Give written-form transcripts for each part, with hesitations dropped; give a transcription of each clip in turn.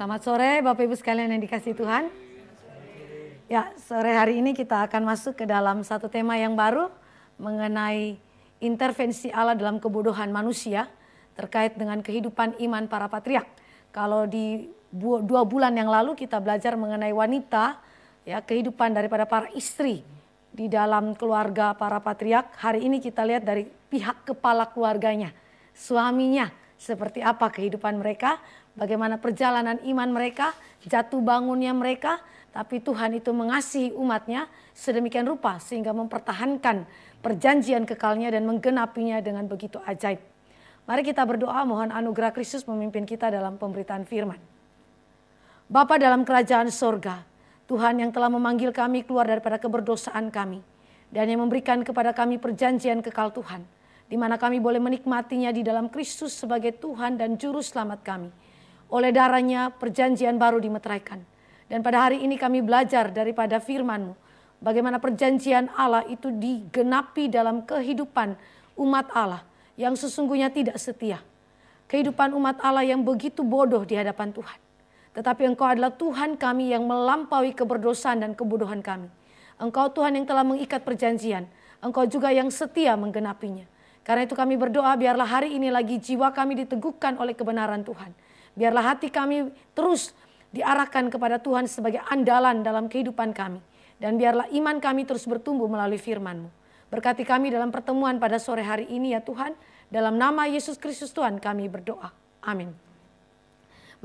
Selamat sore Bapak Ibu sekalian yang dikasihi Tuhan. Ya, sore hari ini kita akan masuk ke dalam satu tema yang baru mengenai intervensi Allah dalam kebodohan manusia terkait dengan kehidupan iman para patriark. Kalau di 2 bulan yang lalu kita belajar mengenai wanita, ya, kehidupan daripada para istri di dalam keluarga para patriark. Hari ini kita lihat dari pihak kepala keluarganya, suaminya, seperti apa kehidupan mereka, bagaimana perjalanan iman mereka, jatuh bangunnya mereka. Tapi Tuhan itu mengasihi umatnya sedemikian rupa sehingga mempertahankan perjanjian kekalnya dan menggenapinya dengan begitu ajaib. Mari kita berdoa, mohon anugerah Kristus memimpin kita dalam pemberitaan firman. Bapa dalam kerajaan sorga, Tuhan yang telah memanggil kami keluar daripada keberdosaan kami dan yang memberikan kepada kami perjanjian kekal Tuhan, di mana kami boleh menikmatinya di dalam Kristus sebagai Tuhan dan Juru Selamat kami. Oleh darahnya perjanjian baru dimeteraikan. Dan pada hari ini kami belajar daripada firman-Mu, bagaimana perjanjian Allah itu digenapi dalam kehidupan umat Allah yang sesungguhnya tidak setia. Kehidupan umat Allah yang begitu bodoh di hadapan Tuhan. Tetapi Engkau adalah Tuhan kami yang melampaui keberdosaan dan kebodohan kami. Engkau Tuhan yang telah mengikat perjanjian. Engkau juga yang setia menggenapinya. Karena itu kami berdoa, biarlah hari ini lagi jiwa kami diteguhkan oleh kebenaran Tuhan. Biarlah hati kami terus diarahkan kepada Tuhan sebagai andalan dalam kehidupan kami. Dan biarlah iman kami terus bertumbuh melalui firman-Mu. Berkati kami dalam pertemuan pada sore hari ini ya Tuhan. Dalam nama Yesus Kristus Tuhan kami berdoa. Amin.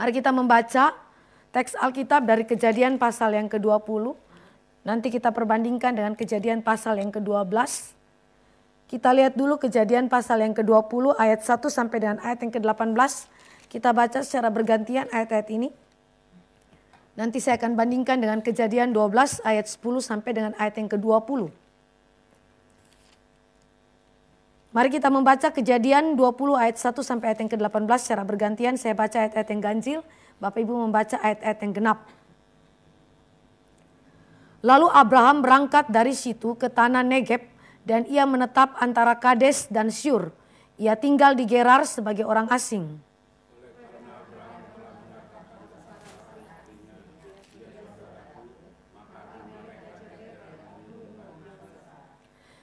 Mari kita membaca teks Alkitab dari Kejadian pasal yang ke-20. Nanti kita perbandingkan dengan Kejadian pasal yang ke-12. Kita lihat dulu Kejadian pasal yang ke-20 ayat 1 sampai dengan ayat yang ke-18. Kita baca secara bergantian ayat-ayat ini. Nanti saya akan bandingkan dengan Kejadian 12 ayat 10 sampai dengan ayat yang ke-20. Mari kita membaca Kejadian 20 ayat 1 sampai ayat yang ke-18 secara bergantian. Saya baca ayat-ayat yang ganjil, Bapak Ibu membaca ayat-ayat yang genap. Lalu Abraham berangkat dari situ ke tanah Negeb dan ia menetap antara Kades dan Syur. Ia tinggal di Gerar sebagai orang asing.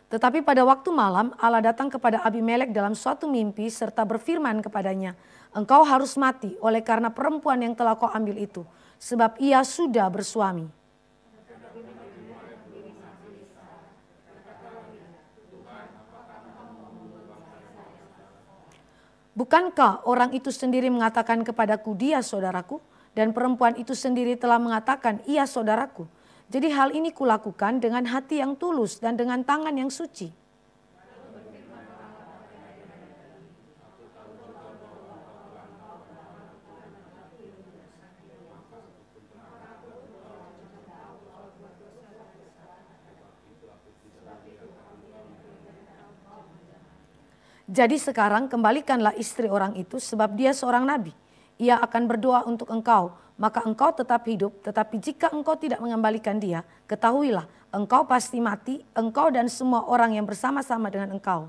Tetapi pada waktu malam Allah datang kepada Abimelek dalam suatu mimpi serta berfirman kepadanya, engkau harus mati oleh karena perempuan yang telah kau ambil itu, sebab ia sudah bersuami. Bukankah orang itu sendiri mengatakan kepadaku, dia saudaraku, dan perempuan itu sendiri telah mengatakan, ia saudaraku. Jadi hal ini kulakukan dengan hati yang tulus dan dengan tangan yang suci. Jadi sekarang kembalikanlah istri orang itu sebab dia seorang nabi. Ia akan berdoa untuk engkau, maka engkau tetap hidup. Tetapi jika engkau tidak mengembalikan dia, ketahuilah engkau pasti mati, engkau dan semua orang yang bersama-sama dengan engkau.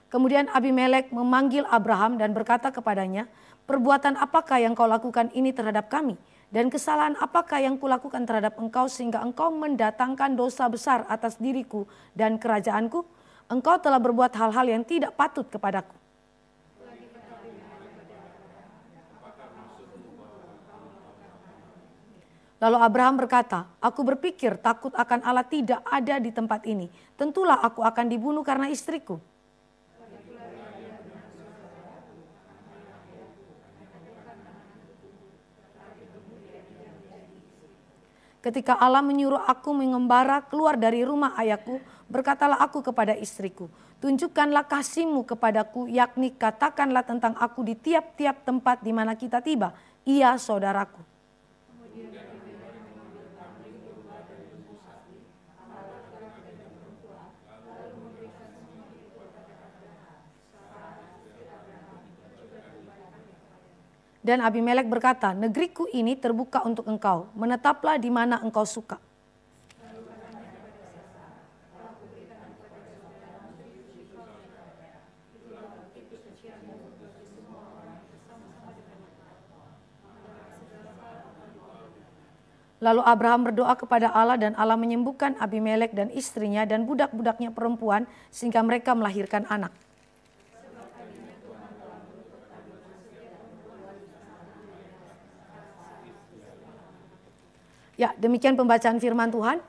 Kemudian Abimelek memanggil Abraham dan berkata kepadanya, perbuatan apakah yang kau lakukan ini terhadap kami? Dan kesalahan apakah yang kulakukan terhadap engkau sehingga engkau mendatangkan dosa besar atas diriku dan kerajaanku? Engkau telah berbuat hal-hal yang tidak patut kepadaku. Lalu Abraham berkata, aku berpikir takut akan Allah tidak ada di tempat ini. Tentulah aku akan dibunuh karena istriku. Ketika Allah menyuruh aku mengembara keluar dari rumah ayahku, berkatalah aku kepada istriku, tunjukkanlah kasih-Mu kepadaku, yakni katakanlah tentang aku di tiap-tiap tempat di mana kita tiba, ia saudaraku. Dan Abimelek berkata, negeriku ini terbuka untuk engkau, menetaplah di mana engkau suka. Lalu Abraham berdoa kepada Allah dan Allah menyembuhkan Abimelek dan istrinya dan budak-budaknya perempuan sehingga mereka melahirkan anak. Ya, demikian pembacaan firman Tuhan.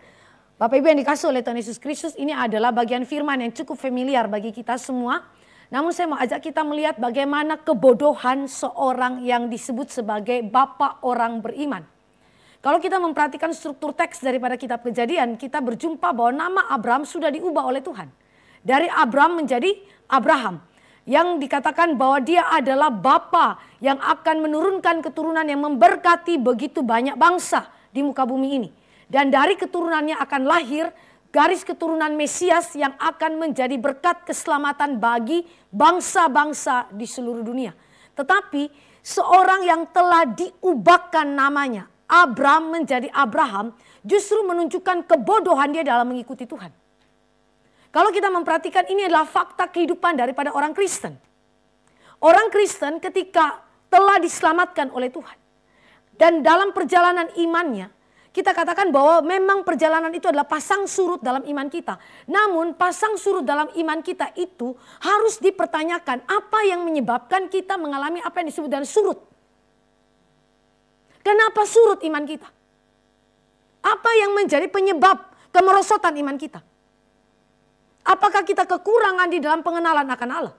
Bapak Ibu yang dikasih oleh Tuhan Yesus Kristus, ini adalah bagian firman yang cukup familiar bagi kita semua. Namun saya mau ajak kita melihat bagaimana kebodohan seorang yang disebut sebagai bapak orang beriman. Kalau kita memperhatikan struktur teks daripada kitab Kejadian, kita berjumpa bahwa nama Abraham sudah diubah oleh Tuhan. Dari Abraham menjadi Abraham. Yang dikatakan bahwa dia adalah bapa yang akan menurunkan keturunan yang memberkati begitu banyak bangsa di muka bumi ini. Dan dari keturunannya akan lahir garis keturunan Mesias yang akan menjadi berkat keselamatan bagi bangsa-bangsa di seluruh dunia. Tetapi seorang yang telah diubahkan namanya, Abraham menjadi Abraham, justru menunjukkan kebodohan dia dalam mengikuti Tuhan. Kalau kita memperhatikan, ini adalah fakta kehidupan daripada orang Kristen. Orang Kristen ketika telah diselamatkan oleh Tuhan. Dan dalam perjalanan imannya, kita katakan bahwa memang perjalanan itu adalah pasang surut dalam iman kita. Namun pasang surut dalam iman kita itu harus dipertanyakan apa yang menyebabkan kita mengalami apa yang disebut dengan surut. Kenapa surut iman kita? Apa yang menjadi penyebab kemerosotan iman kita? Apakah kita kekurangan di dalam pengenalan akan Allah?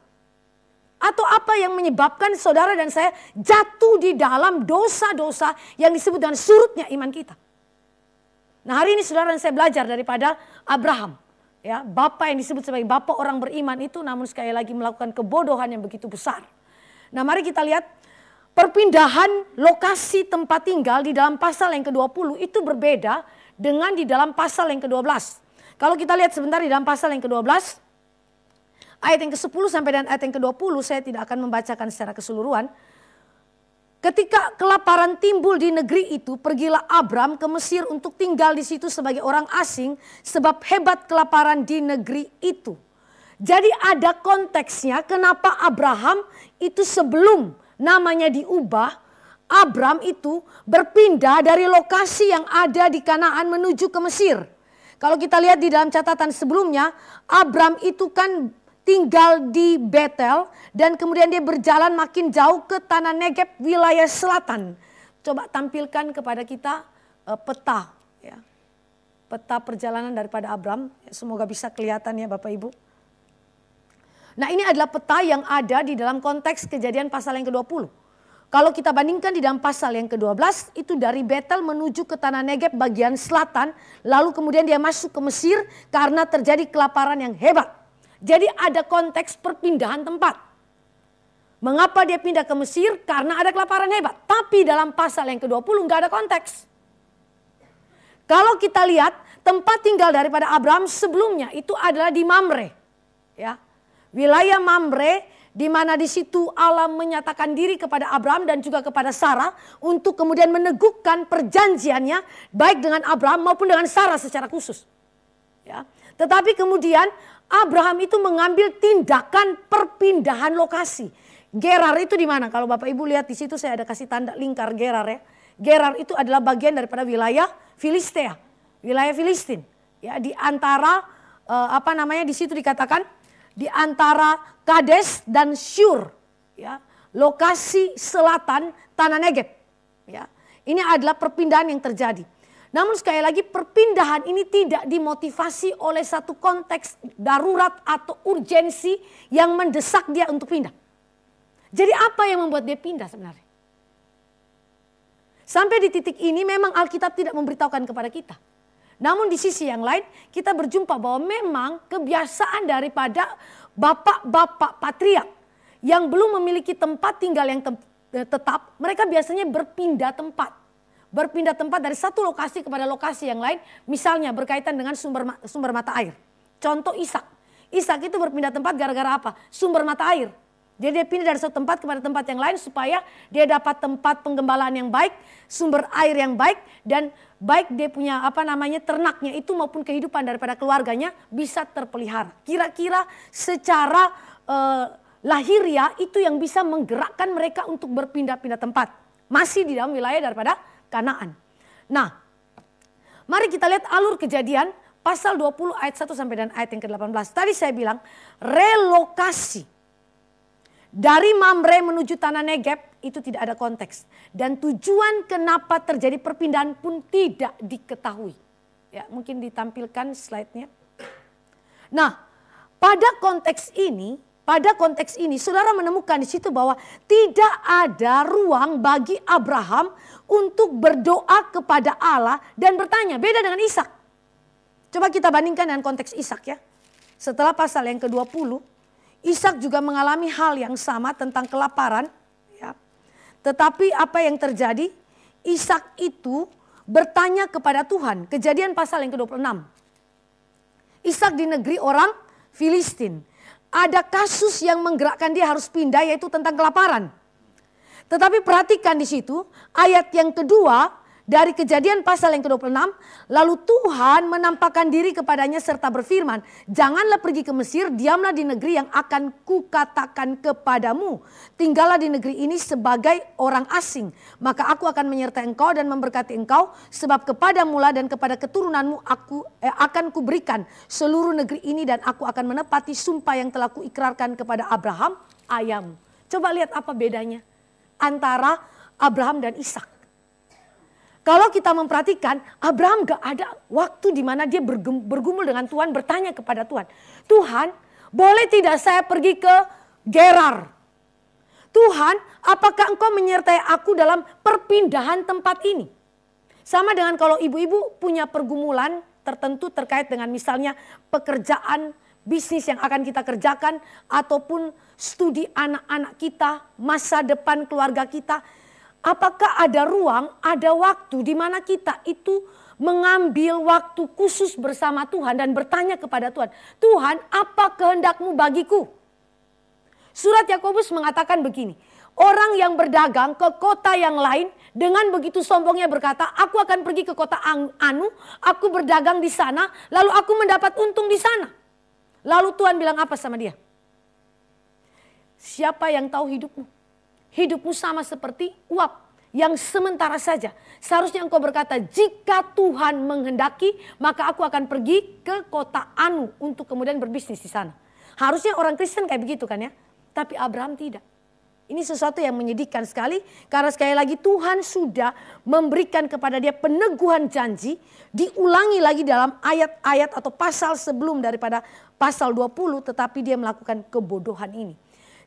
Atau apa yang menyebabkan saudara dan saya jatuh di dalam dosa-dosa yang disebut dengan surutnya iman kita? Nah, hari ini saudara dan saya belajar daripada Abraham. Ya, bapak yang disebut sebagai bapak orang beriman itu namun sekali lagi melakukan kebodohan yang begitu besar. Nah, mari kita lihat perpindahan lokasi tempat tinggal di dalam pasal yang ke-20 itu berbeda dengan di dalam pasal yang ke-12. Kalau kita lihat sebentar di dalam pasal yang ke-12, ayat yang ke-10 sampai dan ayat yang ke-20, saya tidak akan membacakan secara keseluruhan. Ketika kelaparan timbul di negeri itu, pergilah Abram ke Mesir untuk tinggal di situ sebagai orang asing, sebab hebat kelaparan di negeri itu. Jadi ada konteksnya kenapa Abraham itu sebelum namanya diubah, Abram itu berpindah dari lokasi yang ada di Kanaan menuju ke Mesir. Kalau kita lihat di dalam catatan sebelumnya, Abram itu kan tinggal di Betel dan kemudian dia berjalan makin jauh ke tanah Negeb wilayah selatan. Coba tampilkan kepada kita peta, ya. Peta perjalanan daripada Abram, semoga bisa kelihatan ya Bapak Ibu. Nah, ini adalah peta yang ada di dalam konteks Kejadian pasal yang ke-20. Kalau kita bandingkan di dalam pasal yang ke-12, itu dari Betel menuju ke tanah Negeb bagian selatan, lalu kemudian dia masuk ke Mesir karena terjadi kelaparan yang hebat. Jadi ada konteks perpindahan tempat. Mengapa dia pindah ke Mesir? Karena ada kelaparan hebat. Tapi dalam pasal yang ke-20 nggak ada konteks. Kalau kita lihat tempat tinggal daripada Abraham sebelumnya itu adalah di Mamre. Ya. Wilayah Mamre di mana di situ Allah menyatakan diri kepada Abraham dan juga kepada Sarah untuk kemudian meneguhkan perjanjiannya baik dengan Abraham maupun dengan Sarah secara khusus. Ya. Tetapi kemudian Abraham itu mengambil tindakan perpindahan lokasi. Gerar itu di mana? Kalau Bapak Ibu lihat di situ saya ada kasih tanda lingkar Gerar ya. Gerar itu adalah bagian daripada wilayah Filistea, wilayah Filistin. Ya, di antara di situ dikatakan di antara Kades dan Syur, ya, lokasi selatan tanah Negeb. Ya, ini adalah perpindahan yang terjadi. Namun sekali lagi perpindahan ini tidak dimotivasi oleh satu konteks darurat atau urgensi yang mendesak dia untuk pindah. Jadi apa yang membuat dia pindah sebenarnya? Sampai di titik ini memang Alkitab tidak memberitahukan kepada kita. Namun di sisi yang lain kita berjumpa bahwa memang kebiasaan daripada bapak-bapak patriark yang belum memiliki tempat tinggal yang tetap, mereka biasanya berpindah tempat. Berpindah tempat dari satu lokasi kepada lokasi yang lain, misalnya berkaitan dengan sumber mata air. Contoh Ishak. Ishak itu berpindah tempat gara-gara apa? Sumber mata air. Jadi dia pindah dari satu tempat kepada tempat yang lain supaya dia dapat tempat penggembalaan yang baik, sumber air yang baik, dan baik dia punya ternaknya itu maupun kehidupan daripada keluarganya bisa terpelihara. Kira-kira secara lahiriah itu yang bisa menggerakkan mereka untuk berpindah-pindah tempat. Masih di dalam wilayah daripada Kanaan. Nah, Mari kita lihat alur Kejadian pasal 20 ayat 1 sampai dan ayat yang ke-18. Tadi saya bilang relokasi dari Mamre menuju tanah Negeb itu tidak ada konteks. Dan tujuan kenapa terjadi perpindahan pun tidak diketahui. Ya, mungkin ditampilkan slide-nya. Nah, pada konteks ini saudara menemukan di situ bahwa tidak ada ruang bagi Abraham untuk berdoa kepada Allah dan bertanya. Beda dengan Ishak. Coba kita bandingkan dengan konteks Ishak ya. Setelah pasal yang ke-20, Ishak juga mengalami hal yang sama tentang kelaparan. Ya. Tetapi apa yang terjadi? Ishak itu bertanya kepada Tuhan. Kejadian pasal yang ke-26. Ishak di negeri orang Filistin. Ada kasus yang menggerakkan dia harus pindah yaitu tentang kelaparan. Tetapi perhatikan di situ ayat yang kedua dari Kejadian pasal yang ke-26. Lalu Tuhan menampakkan diri kepadanya serta berfirman. Janganlah pergi ke Mesir, diamlah di negeri yang akan kukatakan kepadamu. Tinggallah di negeri ini sebagai orang asing. Maka aku akan menyertai engkau dan memberkati engkau. Sebab kepadamulah dan kepada keturunanmu akan kuberikan seluruh negeri ini. Dan aku akan menepati sumpah yang telah kuikrarkan kepada Abraham ayahmu. Coba lihat apa bedanya antara Abraham dan Ishak. Kalau kita memperhatikan, Abraham gak ada waktu di mana dia bergumul dengan Tuhan, bertanya kepada Tuhan. Tuhan, boleh tidak saya pergi ke Gerar? Tuhan, apakah engkau menyertai aku dalam perpindahan tempat ini? Sama dengan kalau ibu-ibu punya pergumulan tertentu terkait dengan misalnya pekerjaan, bisnis yang akan kita kerjakan, ataupun studi anak-anak kita, masa depan keluarga kita. Apakah ada ruang, ada waktu di mana kita itu mengambil waktu khusus bersama Tuhan dan bertanya kepada Tuhan. Tuhan, apa kehendakmu bagiku? Surat Yakobus mengatakan begini. Orang yang berdagang ke kota yang lain dengan begitu sombongnya berkata, aku akan pergi ke kota Anu, aku berdagang di sana, lalu aku mendapat untung di sana. Lalu Tuhan bilang apa sama dia? Siapa yang tahu hidupmu? Hidupmu sama seperti uap yang sementara saja. Seharusnya engkau berkata, jika Tuhan menghendaki, maka aku akan pergi ke kota Anu untuk kemudian berbisnis di sana. Harusnya orang Kristen kayak begitu kan ya. Tapi Abraham tidak. Ini sesuatu yang menyedihkan sekali. Karena sekali lagi Tuhan sudah memberikan kepada dia peneguhan janji. Diulangi lagi dalam ayat-ayat atau pasal sebelum daripada pasal 20. Tetapi dia melakukan kebodohan ini.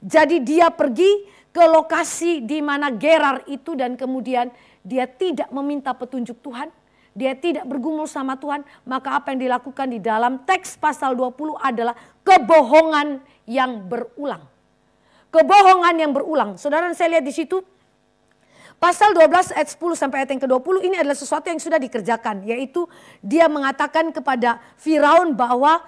Jadi dia pergi ke lokasi di mana Gerar itu dan kemudian dia tidak meminta petunjuk Tuhan. Dia tidak bergumul sama Tuhan. Maka apa yang dilakukan di dalam teks pasal 20 adalah kebohongan yang berulang. Kebohongan yang berulang. Saudara, saya lihat di situ pasal 12 ayat 10 sampai ayat yang ke-20 ini adalah sesuatu yang sudah dikerjakan. Yaitu dia mengatakan kepada Firaun bahwa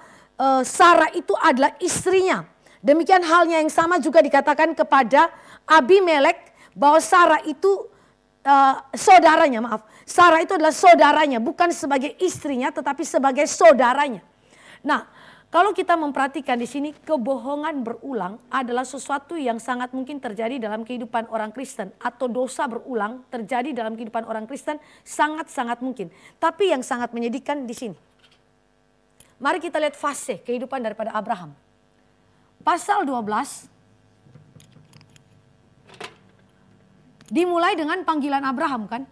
Sarah itu adalah istrinya. Demikian halnya yang sama juga dikatakan kepada Abimelek bahwa Sarah itu saudaranya, maaf. Sarah itu adalah saudaranya, bukan sebagai istrinya tetapi sebagai saudaranya. Nah, kalau kita memperhatikan di sini kebohongan berulang adalah sesuatu yang sangat mungkin terjadi dalam kehidupan orang Kristen atau dosa berulang terjadi dalam kehidupan orang Kristen sangat-sangat mungkin. Tapi yang sangat menyedihkan di sini. Mari kita lihat fase kehidupan daripada Abraham. Pasal 12 dimulai dengan panggilan Abraham kan?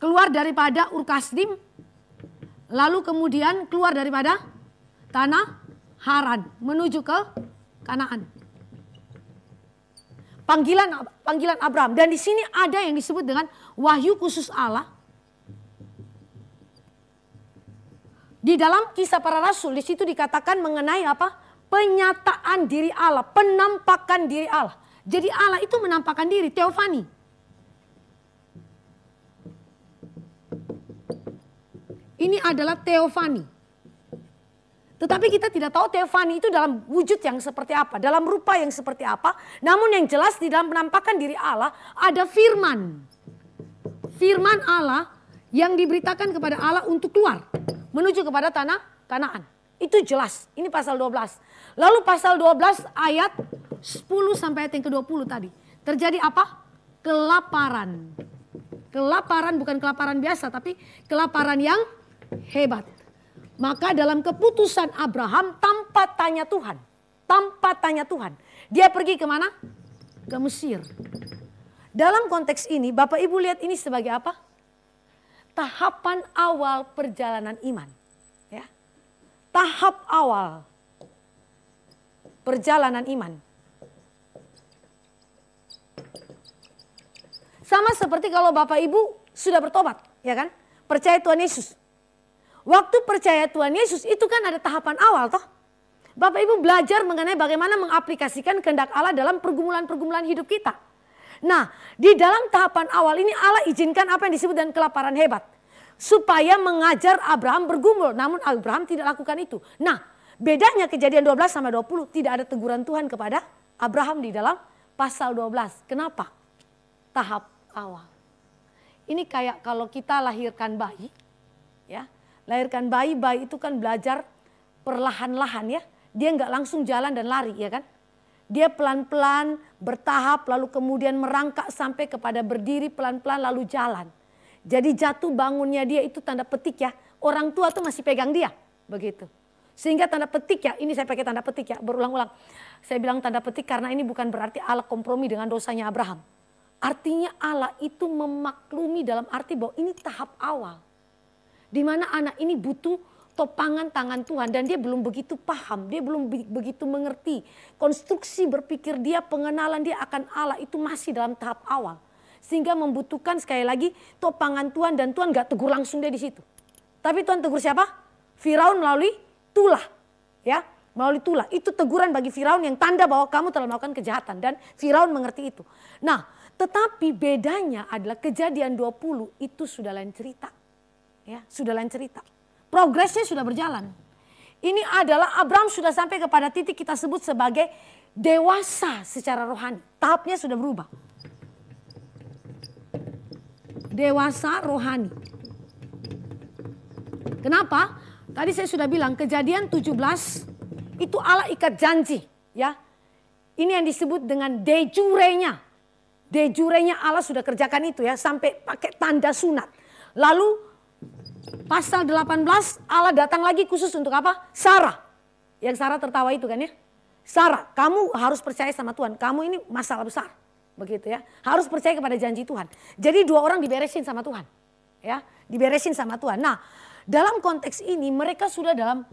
Keluar daripada Ur Kasdim, lalu kemudian keluar daripada tanah Haran menuju ke Kanaan. Panggilan Abraham, dan di sini ada yang disebut dengan wahyu khusus Allah. Di dalam Kisah Para Rasul di situ dikatakan mengenai apa? Penyataan diri Allah, penampakan diri Allah. Jadi Allah itu menampakkan diri, teofani. Ini adalah teofani. Tetapi kita tidak tahu teofani itu dalam wujud yang seperti apa, dalam rupa yang seperti apa. Namun yang jelas di dalam penampakan diri Allah ada firman. Firman Allah yang diberitakan kepada Allah untuk keluar menuju kepada tanah Kanaan. Itu jelas. Ini pasal 12. Lalu pasal 12 ayat 10 sampai ayat yang ke-20 tadi. terjadi apa? Kelaparan. Kelaparan bukan kelaparan biasa, tapi kelaparan yang hebat. Maka dalam keputusan Abraham tanpa tanya Tuhan. Tanpa tanya Tuhan. Dia pergi kemana? Ke Mesir. Dalam konteks ini Bapak Ibu lihat ini sebagai apa? Tahapan awal perjalanan iman. Ya. Tahap awal perjalanan iman. Sama seperti kalau Bapak Ibu sudah bertobat, ya kan? Percaya Tuhan Yesus. Waktu percaya Tuhan Yesus itu kan ada tahapan awal toh. Bapak Ibu belajar mengenai bagaimana mengaplikasikan kehendak Allah dalam pergumulan-pergumulan hidup kita. Nah, di dalam tahapan awal ini Allah izinkan apa yang disebut dengan kelaparan hebat. Supaya mengajar Abraham bergumul, namun Abraham tidak lakukan itu. Nah, bedanya Kejadian 12 sampai 20 tidak ada teguran Tuhan kepada Abraham di dalam pasal 12. Kenapa? Tahap awal. Ini kayak kalau kita lahirkan bayi, ya. Lahirkan bayi itu kan belajar perlahan-lahan ya. Dia nggak langsung jalan dan lari ya kan. Dia pelan-pelan bertahap lalu kemudian merangkak sampai kepada berdiri pelan-pelan lalu jalan. Jadi jatuh bangunnya dia itu tanda petik ya. Orang tua tuh masih pegang dia begitu. Sehingga tanda petik ya, ini saya pakai tanda petik ya berulang-ulang. Saya bilang tanda petik karena ini bukan berarti Allah kompromi dengan dosanya Abraham. Artinya Allah itu memaklumi dalam arti bahwa ini tahap awal. Di mana anak ini butuh topangan tangan Tuhan dan dia belum begitu paham, dia belum begitu mengerti. Konstruksi berpikir dia, pengenalan dia akan Allah itu masih dalam tahap awal. Sehingga membutuhkan sekali lagi topangan Tuhan dan Tuhan gak tegur langsung dia di situ. Tapi Tuhan tegur siapa? Firaun melalui tulah. Ya, melalui tulah. Itu teguran bagi Firaun yang tanda bahwa kamu telah melakukan kejahatan dan Firaun mengerti itu. Nah, tetapi bedanya adalah Kejadian 20 itu sudah lain cerita. Ya, sudah lain cerita. Progresnya sudah berjalan. Ini adalah Abraham sudah sampai kepada titik kita sebut sebagai dewasa secara rohani. Tahapnya sudah berubah. Dewasa rohani. Kenapa? Tadi saya sudah bilang Kejadian 17 itu Allah ikat janji. Ya, ini yang disebut dengan de jure-nya. De jure-nya Allah sudah kerjakan itu ya sampai pakai tanda sunat. Lalu pasal 18 Allah datang lagi khusus untuk apa? Sarah. Yang Sarah tertawa itu kan ya. Sarah, kamu harus percaya sama Tuhan. Kamu ini masalah besar. Begitu ya. Harus percaya kepada janji Tuhan. Jadi dua orang diberesin sama Tuhan. Ya, diberesin sama Tuhan. Nah, dalam konteks ini mereka sudah dalam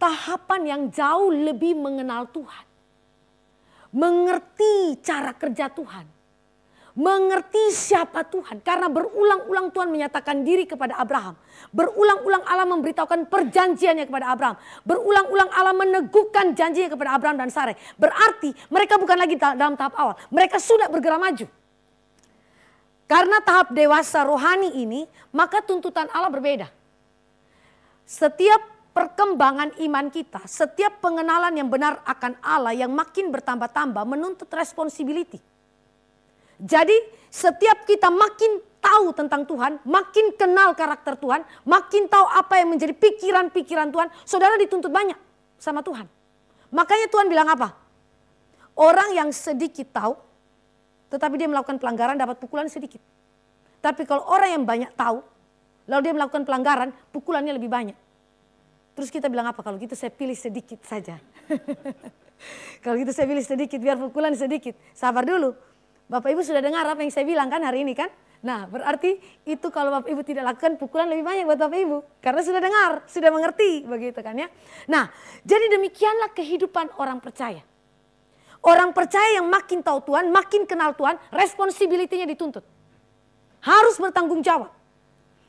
tahapan yang jauh lebih mengenal Tuhan. Mengerti cara kerja Tuhan. Mengerti siapa Tuhan. Karena berulang-ulang Tuhan menyatakan diri kepada Abraham. Berulang-ulang Allah memberitahukan perjanjiannya kepada Abraham. Berulang-ulang Allah meneguhkan janjinya kepada Abraham dan Sarai. Berarti mereka bukan lagi dalam tahap awal. Mereka sudah bergerak maju. Karena tahap dewasa rohani ini, maka tuntutan Allah berbeda. Setiap perkembangan iman kita, setiap pengenalan yang benar akan Allah yang makin bertambah-tambah menuntut responsibility. Jadi setiap kita makin tahu tentang Tuhan, makin kenal karakter Tuhan, makin tahu apa yang menjadi pikiran-pikiran Tuhan, saudara dituntut banyak sama Tuhan. Makanya Tuhan bilang apa? Orang yang sedikit tahu, tetapi dia melakukan pelanggaran dapat pukulan sedikit. Tapi kalau orang yang banyak tahu, lalu dia melakukan pelanggaran, pukulannya lebih banyak. Terus kita bilang apa? Kalau gitu saya pilih sedikit saja. Kalau gitu saya pilih sedikit biar pukulan sedikit. Sabar dulu. Bapak Ibu sudah dengar apa yang saya bilang kan hari ini kan? Nah berarti itu kalau Bapak Ibu tidak lakukan pukulan lebih banyak buat Bapak Ibu. Karena sudah dengar, sudah mengerti begitu kan ya. Nah jadi demikianlah kehidupan orang percaya. Orang percaya yang makin tahu Tuhan, makin kenal Tuhan, responsibility-nya dituntut. Harus bertanggung jawab.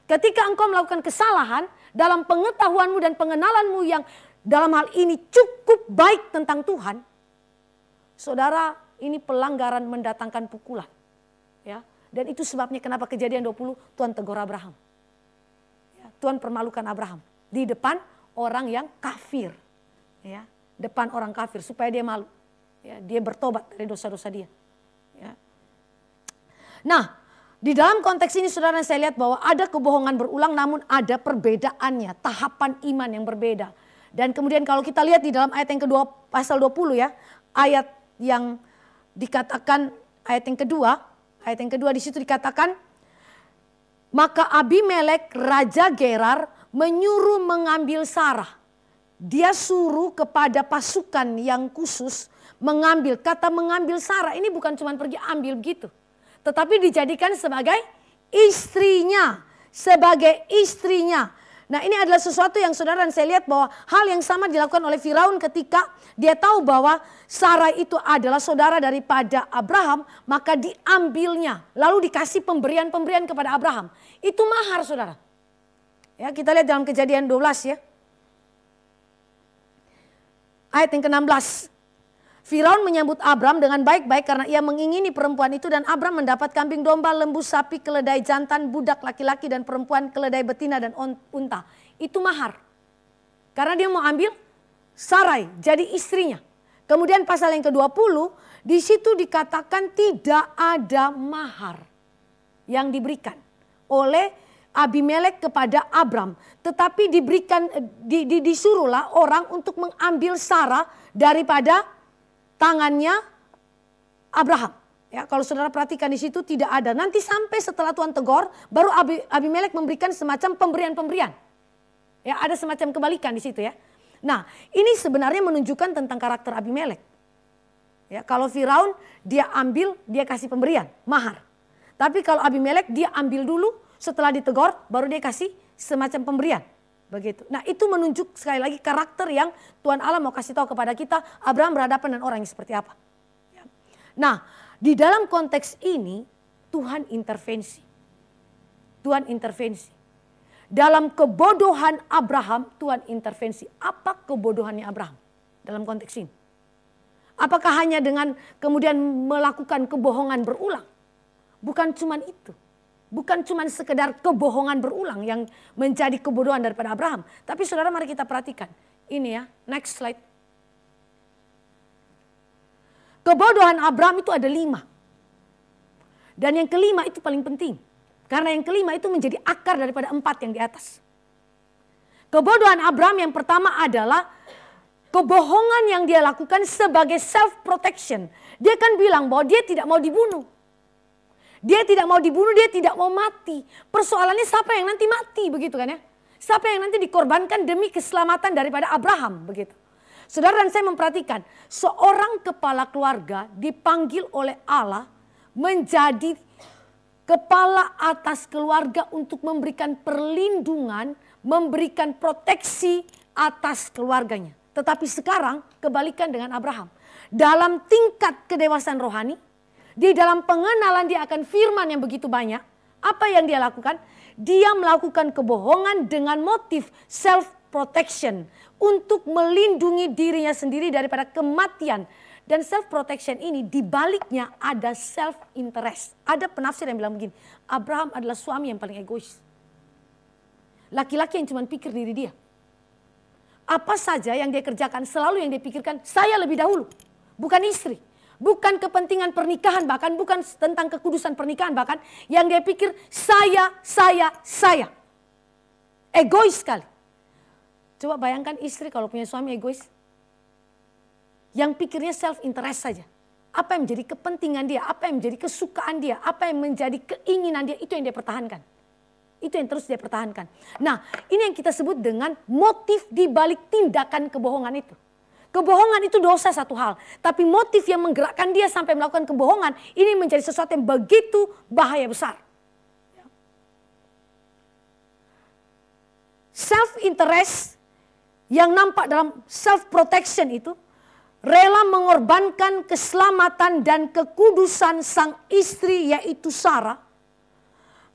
Ketika engkau melakukan kesalahan dalam pengetahuanmu dan pengenalanmu yang dalam hal ini cukup baik tentang Tuhan. Saudara, ini pelanggaran mendatangkan pukulan. Ya, dan itu sebabnya kenapa Kejadian 20 Tuhan tegur Abraham. Ya, Tuhan permalukan Abraham di depan orang yang kafir. Ya, depan orang kafir supaya dia malu. Ya, dia bertobat dari dosa-dosa dia. Ya. Nah, di dalam konteks ini saudara saya lihat bahwa ada kebohongan berulang namun ada perbedaannya, tahapan iman yang berbeda. Dan kemudian kalau kita lihat di dalam ayat yang kedua pasal 20 ya, ayat yang dikatakan ayat yang kedua di situ dikatakan, maka Abimelek Raja Gerar menyuruh mengambil Sarah. Dia suruh kepada pasukan yang khusus mengambil. Kata mengambil Sarah ini bukan cuma pergi ambil begitu. Tetapi dijadikan sebagai istrinya. Sebagai istrinya. Nah ini adalah sesuatu yang saudara dan saya lihat bahwa hal yang sama dilakukan oleh Firaun ketika dia tahu bahwa Sarah itu adalah saudara daripada Abraham. Maka diambilnya. Lalu dikasih pemberian-pemberian kepada Abraham. Itu mahar saudara. Ya, kita lihat dalam Kejadian 12 ya. Ayat yang ke-16. Firaun menyambut Abram dengan baik-baik karena ia mengingini perempuan itu, dan Abram mendapat kambing domba, lembu, sapi, keledai jantan, budak laki-laki dan perempuan, keledai betina dan unta. Itu mahar. Karena dia mau ambil Sarai jadi istrinya. Kemudian pasal yang ke-20 di situ dikatakan tidak ada mahar yang diberikan oleh Abimelek kepada Abram, tetapi diberikan disuruhlah orang untuk mengambil Sarah daripada tangannya Abraham. Ya, kalau saudara perhatikan di situ tidak ada. Nanti sampai setelah Tuhan tegur, baru Abimelek memberikan semacam pemberian-pemberian. Ya, ada semacam kebalikan di situ ya. Nah, ini sebenarnya menunjukkan tentang karakter Abimelek. Ya, kalau Firaun dia ambil, dia kasih pemberian, mahar. Tapi kalau Abimelek dia ambil dulu, setelah ditegur baru dia kasih semacam pemberian. Begitu. Nah itu menunjuk sekali lagi karakter yang Tuhan Allah mau kasih tahu kepada kita. Abraham berhadapan dengan orang yang seperti apa. Nah di dalam konteks ini Tuhan intervensi. Tuhan intervensi. Dalam kebodohan Abraham Tuhan intervensi. Apa kebodohannya Abraham dalam konteks ini? Apakah hanya dengan kemudian melakukan kebohongan berulang? Bukan cuma itu. Bukan cuma sekedar kebohongan berulang yang menjadi kebodohan daripada Abraham. Tapi saudara mari kita perhatikan. Ini ya, next slide. Kebodohan Abraham itu ada 5. Dan yang kelima itu paling penting. Karena yang kelima itu menjadi akar daripada 4 yang di atas. Kebodohan Abraham yang pertama adalah kebohongan yang dia lakukan sebagai self protection. Dia kan bilang bahwa dia tidak mau dibunuh. Dia tidak mau dibunuh, dia tidak mau mati. Persoalannya siapa yang nanti mati begitu kan ya. Siapa yang nanti dikorbankan demi keselamatan daripada Abraham begitu. Saudara dan saya memperhatikan seorang kepala keluarga dipanggil oleh Allah menjadi kepala atas keluarga untuk memberikan perlindungan, memberikan proteksi atas keluarganya. Tetapi sekarang kebalikan dengan Abraham. Dalam tingkat kedewasaan rohani, di dalam pengenalan dia akan firman yang begitu banyak, apa yang dia lakukan? Dia melakukan kebohongan dengan motif self protection untuk melindungi dirinya sendiri daripada kematian. Dan self protection ini dibaliknya ada self interest. Ada penafsir yang bilang begini, Abraham adalah suami yang paling egois. Laki-laki yang cuma pikir diri dia. Apa saja yang dia kerjakan selalu yang dia pikirkan saya lebih dahulu, bukan istri. Bukan kepentingan pernikahan, bahkan bukan tentang kekudusan pernikahan, bahkan yang dia pikir saya. Egois sekali. Coba bayangkan istri kalau punya suami egois. Yang pikirnya self interest saja. Apa yang menjadi kepentingan dia, apa yang menjadi kesukaan dia, apa yang menjadi keinginan dia, itu yang dia pertahankan. Itu yang terus dia pertahankan. Nah, ini yang kita sebut dengan motif di balik tindakan kebohongan itu. Kebohongan itu dosa satu hal. Tapi motif yang menggerakkan dia sampai melakukan kebohongan. Ini menjadi sesuatu yang begitu bahaya besar. Self interest yang nampak dalam self protection itu. Rela mengorbankan keselamatan dan kekudusan sang istri yaitu Sarah.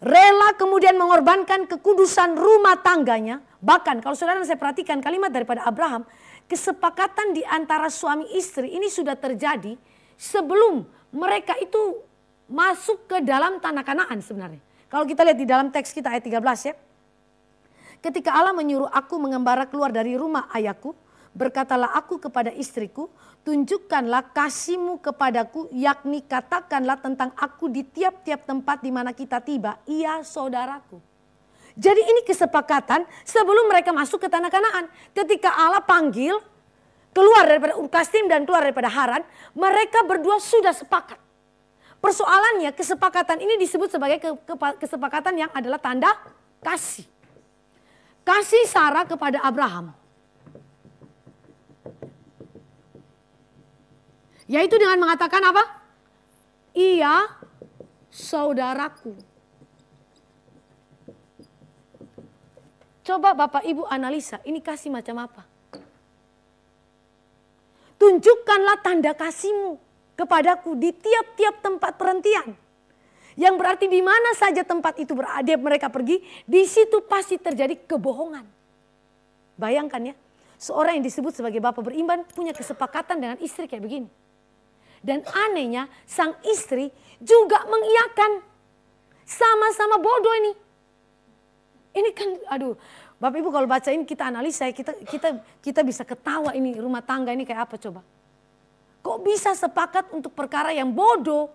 Rela kemudian mengorbankan kekudusan rumah tangganya. Bahkan kalau saudara saya perhatikan kalimat daripada Abraham. Kesepakatan di antara suami istri ini sudah terjadi sebelum mereka itu masuk ke dalam tanah Kanaan sebenarnya. Kalau kita lihat di dalam teks kita ayat 13 ya. Ketika Allah menyuruh aku mengembara keluar dari rumah ayahku, berkatalah aku kepada istriku, tunjukkanlah kasihmu kepadaku, yakni katakanlah tentang aku di tiap-tiap tempat di mana kita tiba, ia saudaraku. Jadi ini kesepakatan sebelum mereka masuk ke tanah Kanaan. Ketika Allah panggil, keluar daripada Ur Kasdim dan keluar daripada Haran, mereka berdua sudah sepakat. Persoalannya kesepakatan ini disebut sebagai kesepakatan yang adalah tanda kasih. Kasih Sarah kepada Abraham. Yaitu dengan mengatakan apa? Ia saudaraku. Coba Bapak Ibu analisa, ini kasih macam apa? Tunjukkanlah tanda kasihmu kepadaku di tiap-tiap tempat perhentian. Yang berarti di mana saja tempat itu berada mereka pergi, di situ pasti terjadi kebohongan. Bayangkan ya, seorang yang disebut sebagai bapak beriman punya kesepakatan dengan istri kayak begini. Dan anehnya sang istri juga mengiyakan. Sama-sama bodoh ini. Ini kan aduh, Bapak Ibu kalau baca ini kita analisa, kita bisa ketawa ini rumah tangga ini kayak apa coba. Kok bisa sepakat untuk perkara yang bodoh,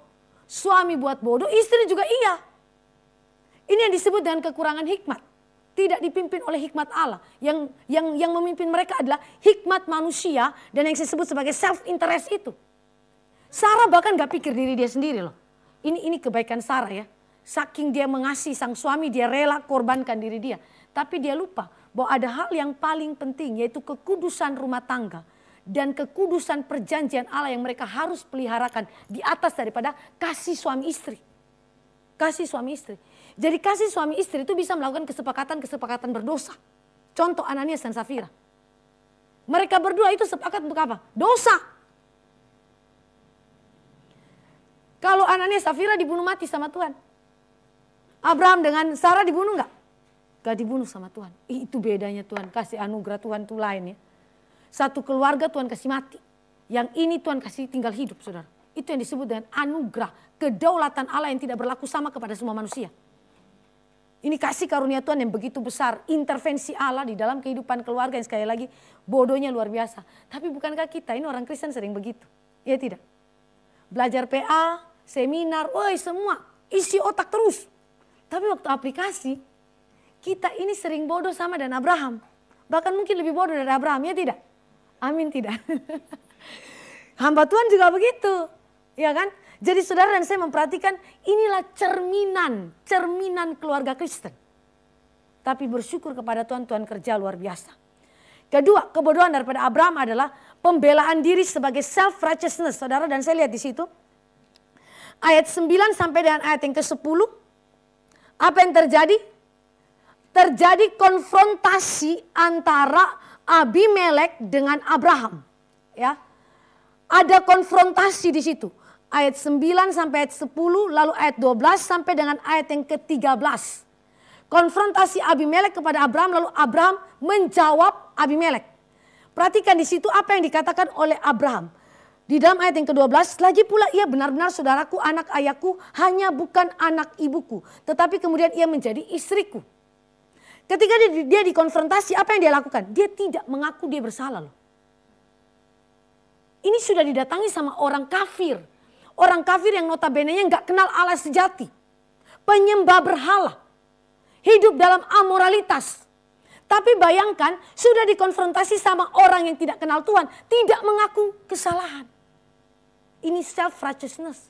suami buat bodoh, istri juga iya. Ini yang disebut dengan kekurangan hikmat. Tidak dipimpin oleh hikmat Allah. Yang memimpin mereka adalah hikmat manusia dan yang disebut sebagai self interest itu. Sarah bahkan gak pikir diri dia sendiri loh. Ini kebaikan Sarah ya. Saking dia mengasihi sang suami, dia rela korbankan diri dia. Tapi dia lupa bahwa ada hal yang paling penting, yaitu kekudusan rumah tangga. Dan kekudusan perjanjian Allah yang mereka harus peliharakan di atas daripada kasih suami istri. Kasih suami istri. Jadi kasih suami istri itu bisa melakukan kesepakatan berdosa. Contoh Ananias dan Safira. Mereka berdua itu sepakat untuk apa? Dosa. Kalau Ananias Safira dibunuh mati sama Tuhan. Abraham dengan Sarah dibunuh enggak? Enggak dibunuh sama Tuhan. Itu bedanya Tuhan. Kasih anugerah Tuhan itu lain ya. Satu keluarga Tuhan kasih mati. Yang ini Tuhan kasih tinggal hidup saudara. Itu yang disebut dengan anugerah. Kedaulatan Allah yang tidak berlaku sama kepada semua manusia. Ini kasih karunia Tuhan yang begitu besar. Intervensi Allah di dalam kehidupan keluarga yang sekali lagi bodohnya luar biasa. Tapi bukankah kita ini orang Kristen sering begitu? Ya tidak. Belajar PA, seminar, woi semua isi otak terus. Tapi waktu aplikasi, kita ini sering bodoh sama dan Abraham. Bahkan mungkin lebih bodoh dari Abraham, ya tidak? Amin tidak. Hamba Tuhan juga begitu. Ya kan? Jadi saudara dan saya memperhatikan inilah cerminan keluarga Kristen. Tapi bersyukur kepada Tuhan, Tuhan kerja luar biasa. Kedua, kebodohan daripada Abraham adalah pembelaan diri sebagai self righteousness. Saudara dan saya lihat di situ. Ayat 9 sampai dengan ayat yang ke-10. Apa yang terjadi? Terjadi konfrontasi antara Abimelek dengan Abraham. Ya. Ada konfrontasi di situ. Ayat 9 sampai ayat 10, lalu ayat 12 sampai dengan ayat yang ke-13. Konfrontasi Abimelek kepada Abraham, lalu Abraham menjawab Abimelek. Perhatikan di situ apa yang dikatakan oleh Abraham. Di dalam ayat yang ke-12, lagi pula ia benar-benar saudaraku, anak ayahku, hanya bukan anak ibuku. Tetapi kemudian ia menjadi istriku. Ketika dia dikonfrontasi, apa yang dia lakukan? Dia tidak mengaku dia bersalah loh. Ini sudah didatangi sama orang kafir. Orang kafir yang notabene-nya gak kenal Allah sejati. Penyembah berhala. Hidup dalam amoralitas. Tapi bayangkan sudah dikonfrontasi sama orang yang tidak kenal Tuhan. Tidak mengaku kesalahan. Ini self righteousness.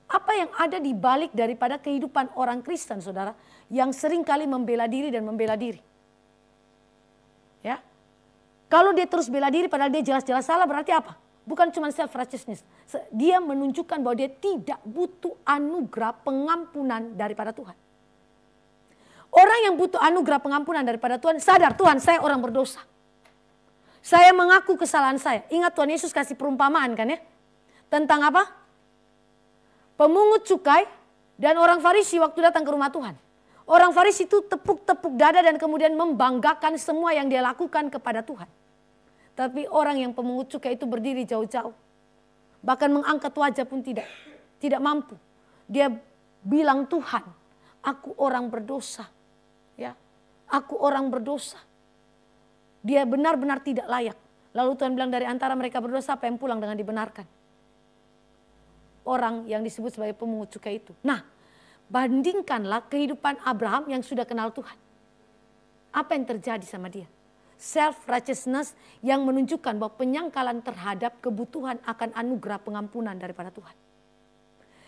Apa yang ada di balik daripada kehidupan orang Kristen saudara. Yang sering kali membela diri dan membela diri. Ya. Kalau dia terus bela diri padahal dia jelas-jelas salah berarti apa? Bukan cuma self righteousness. Dia menunjukkan bahwa dia tidak butuh anugerah pengampunan daripada Tuhan. Orang yang butuh anugerah pengampunan daripada Tuhan sadar Tuhan saya orang berdosa. Saya mengaku kesalahan saya. Ingat Tuhan Yesus kasih perumpamaan kan ya. Tentang apa? Pemungut cukai dan orang Farisi waktu datang ke rumah Tuhan. Orang Farisi itu tepuk-tepuk dada dan kemudian membanggakan semua yang dia lakukan kepada Tuhan. Tapi orang yang pemungut cukai itu berdiri jauh-jauh. Bahkan mengangkat wajah pun tidak mampu. Dia bilang Tuhan, aku orang berdosa. Ya, aku orang berdosa. Dia benar-benar tidak layak. Lalu Tuhan bilang dari antara mereka berdosa apa yang pulang dengan dibenarkan? Orang yang disebut sebagai pemungut cukai itu. Nah, bandingkanlah kehidupan Abraham yang sudah kenal Tuhan. Apa yang terjadi sama dia? self righteousness yang menunjukkan bahwa penyangkalan terhadap kebutuhan akan anugerah pengampunan daripada Tuhan.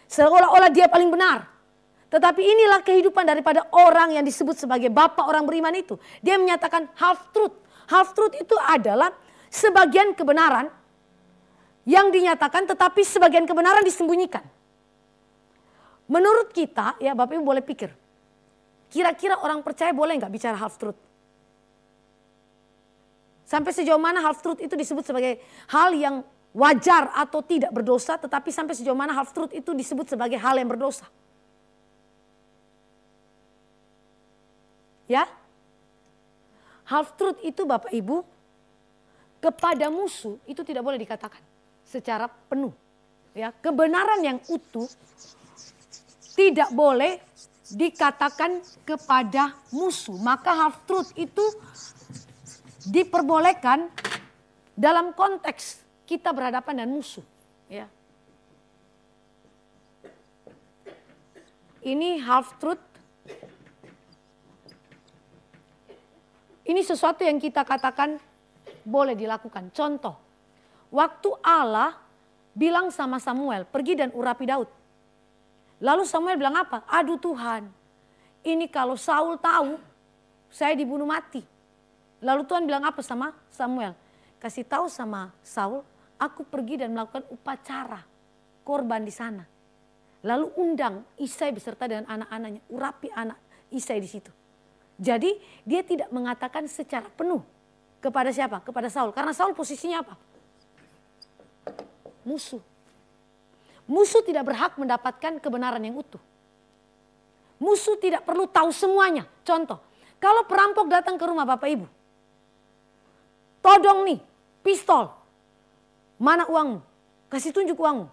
Seolah-olah dia paling benar. Tetapi inilah kehidupan daripada orang yang disebut sebagai bapak orang beriman itu. Dia menyatakan half truth. Half truth itu adalah sebagian kebenaran yang dinyatakan tetapi sebagian kebenaran disembunyikan. Menurut kita, ya Bapak Ibu boleh pikir, kira-kira orang percaya boleh nggak bicara half truth? Sampai sejauh mana half truth itu disebut sebagai hal yang wajar atau tidak berdosa, tetapi sampai sejauh mana half truth itu disebut sebagai hal yang berdosa? Ya, half truth itu Bapak Ibu kepada musuh itu tidak boleh dikatakan secara penuh. Ya, kebenaran yang utuh tidak boleh dikatakan kepada musuh. Maka half truth itu diperbolehkan dalam konteks kita berhadapan dengan musuh. Ya. Ini half truth. Ini sesuatu yang kita katakan boleh dilakukan. Contoh, waktu Allah bilang sama Samuel, pergi dan urapi Daud. Lalu Samuel bilang apa? Aduh Tuhan, ini kalau Saul tahu, saya dibunuh mati. Lalu Tuhan bilang apa sama Samuel? Kasih tahu sama Saul, aku pergi dan melakukan upacara korban di sana. Lalu undang Isai beserta dengan anak-anaknya, urapi anak Isai di situ. Jadi dia tidak mengatakan secara penuh kepada siapa? Kepada Saul. Karena Saul posisinya apa? Musuh. Musuh tidak berhak mendapatkan kebenaran yang utuh. Musuh tidak perlu tahu semuanya. Contoh, kalau perampok datang ke rumah Bapak Ibu. Todong nih, pistol. Mana uangmu? Kasih tunjuk uangmu.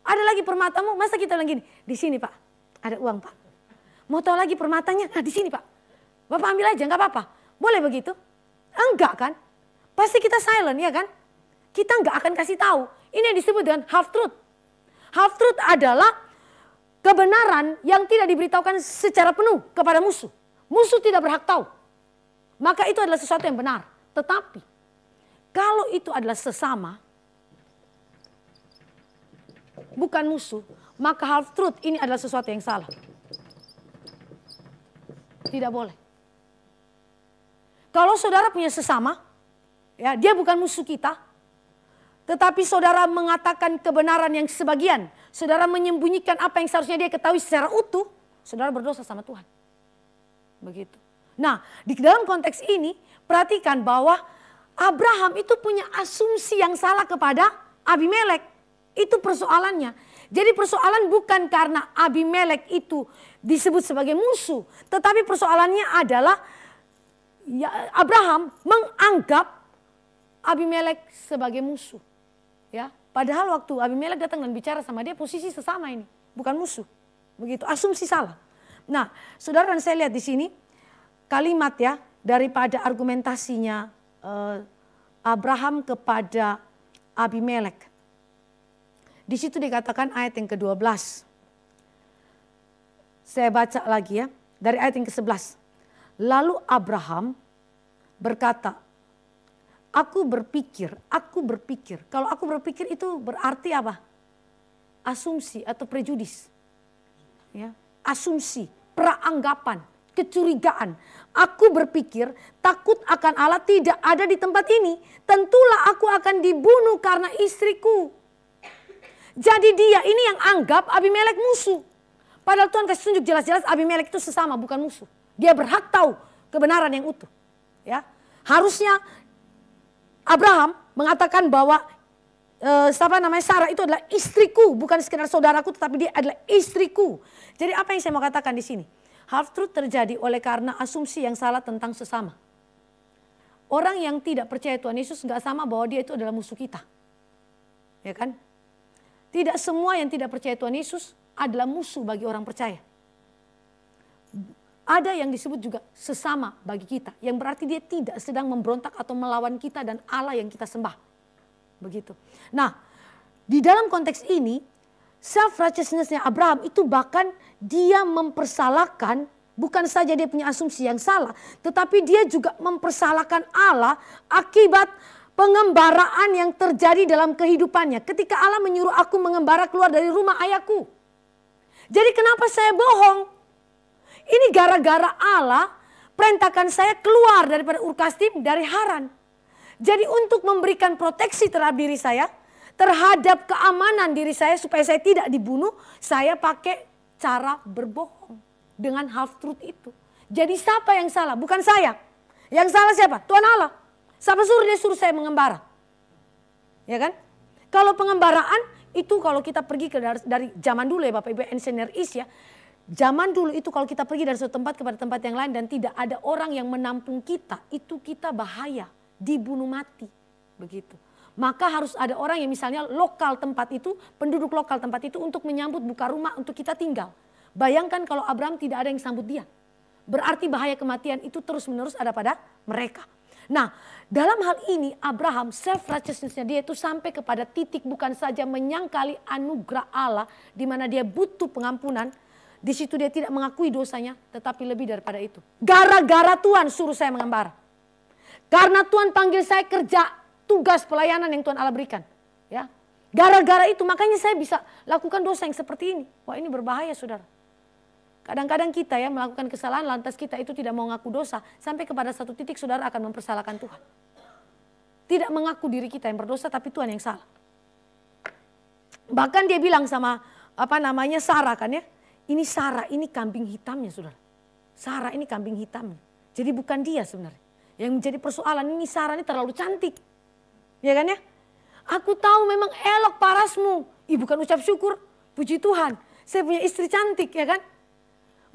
Ada lagi permatamu? Masa kita bilang gini, di sini Pak, ada uang Pak. Mau tahu lagi permatanya? Nah di sini Pak. Bapak ambil aja, nggak apa-apa. Boleh begitu? Enggak kan? Pasti kita silent ya kan? Kita nggak akan kasih tahu. Ini yang disebut dengan half truth. Half truth adalah kebenaran yang tidak diberitahukan secara penuh kepada musuh. Musuh tidak berhak tahu. Maka itu adalah sesuatu yang benar. Tetapi kalau itu adalah sesama, bukan musuh, maka half truth ini adalah sesuatu yang salah. Tidak boleh. Kalau saudara punya sesama, ya dia bukan musuh kita. Tetapi saudara mengatakan kebenaran yang sebagian. Saudara menyembunyikan apa yang seharusnya dia ketahui secara utuh. Saudara berdosa sama Tuhan. Begitu. Nah di dalam konteks ini perhatikan bahwa Abraham itu punya asumsi yang salah kepada Abimelek. Itu persoalannya. Jadi persoalan bukan karena Abimelek itu disebut sebagai musuh. Tetapi persoalannya adalah ya, Abraham menganggap Abimelek sebagai musuh. Ya, padahal waktu Abimelek datang dan bicara sama dia posisi sesama ini, bukan musuh. Begitu, asumsi salah. Nah, saudara dan saya lihat di sini kalimat ya daripada argumentasinya Abraham kepada Abimelek. Di situ dikatakan ayat yang ke-12. Saya baca lagi ya, dari ayat yang ke-11. Lalu Abraham berkata, aku berpikir. Kalau aku berpikir itu berarti apa? Asumsi atau prejudis. Ya, asumsi, praanggapan, kecurigaan. Aku berpikir takut akan Allah tidak ada di tempat ini. Tentulah aku akan dibunuh karena istriku. Jadi dia ini yang anggap Abimelek musuh. Padahal Tuhan kasih tunjuk jelas-jelas Abimelek itu sesama bukan musuh. Dia berhak tahu kebenaran yang utuh. Ya, harusnya Abraham mengatakan bahwa Sarah itu adalah istriku, bukan sekedar saudaraku, tetapi dia adalah istriku. Jadi apa yang saya mau katakan di sini? Half truth terjadi oleh karena asumsi yang salah tentang sesama. Orang yang tidak percaya Tuhan Yesus nggak sama bahwa dia itu adalah musuh kita, ya kan? Tidak semua yang tidak percaya Tuhan Yesus adalah musuh bagi orang percaya. Ada yang disebut juga sesama bagi kita. Yang berarti dia tidak sedang memberontak atau melawan kita dan Allah yang kita sembah. Begitu. Nah, di dalam konteks ini, self righteousness-nya Abraham itu bahkan dia mempersalahkan Bukan saja dia punya asumsi yang salah, tetapi dia juga mempersalahkan Allah akibat pengembaraan yang terjadi dalam kehidupannya. Ketika Allah menyuruh aku mengembara keluar dari rumah ayahku. Jadi kenapa saya bohong? Ini gara-gara Allah perintahkan saya keluar daripada Ur Kasdim, dari Haran. Jadi untuk memberikan proteksi terhadap diri saya, terhadap keamanan diri saya supaya saya tidak dibunuh, saya pakai cara berbohong. Dengan half truth itu. Jadi siapa yang salah? Bukan saya. Yang salah siapa? Tuhan Allah. Siapa suruh dia suruh saya mengembara? Ya kan? Kalau pengembaraan itu kalau kita pergi dari zaman dulu ya Bapak Ibu Engineer Is ya. Zaman dulu itu kalau kita pergi dari suatu tempat kepada tempat yang lain dan tidak ada orang yang menampung kita. Itu kita bahaya. Dibunuh mati. Begitu. Maka harus ada orang yang misalnya lokal tempat itu. Penduduk lokal tempat itu untuk menyambut buka rumah untuk kita tinggal. Bayangkan kalau Abraham tidak ada yang sambut dia. Berarti bahaya kematian itu terus menerus ada pada mereka. Nah dalam hal ini Abraham self righteousness-nya dia itu sampai kepada titik bukan saja menyangkali anugerah Allah. Di mana dia butuh pengampunan. Di situ dia tidak mengakui dosanya. Tetapi lebih daripada itu. Gara-gara Tuhan suruh saya mengembara. Karena Tuhan panggil saya kerja tugas pelayanan yang Tuhan Allah berikan. Ya, gara-gara itu makanya saya bisa lakukan dosa yang seperti ini. Wah ini berbahaya saudara. Kadang-kadang kita ya melakukan kesalahan lantas kita itu tidak mau ngaku dosa. Sampai kepada satu titik saudara akan mempersalahkan Tuhan. Tidak mengaku diri kita yang berdosa tapi Tuhan yang salah. Bahkan dia bilang sama Sarah kan ya. Ini Sarah ini kambing hitamnya saudara. Sarah ini kambing hitamnya. Jadi bukan dia sebenarnya. Yang menjadi persoalan ini Sarah ini terlalu cantik. Ya kan ya. Aku tahu memang elok parasmu. Bukan ucap syukur. Puji Tuhan. Saya punya istri cantik ya kan.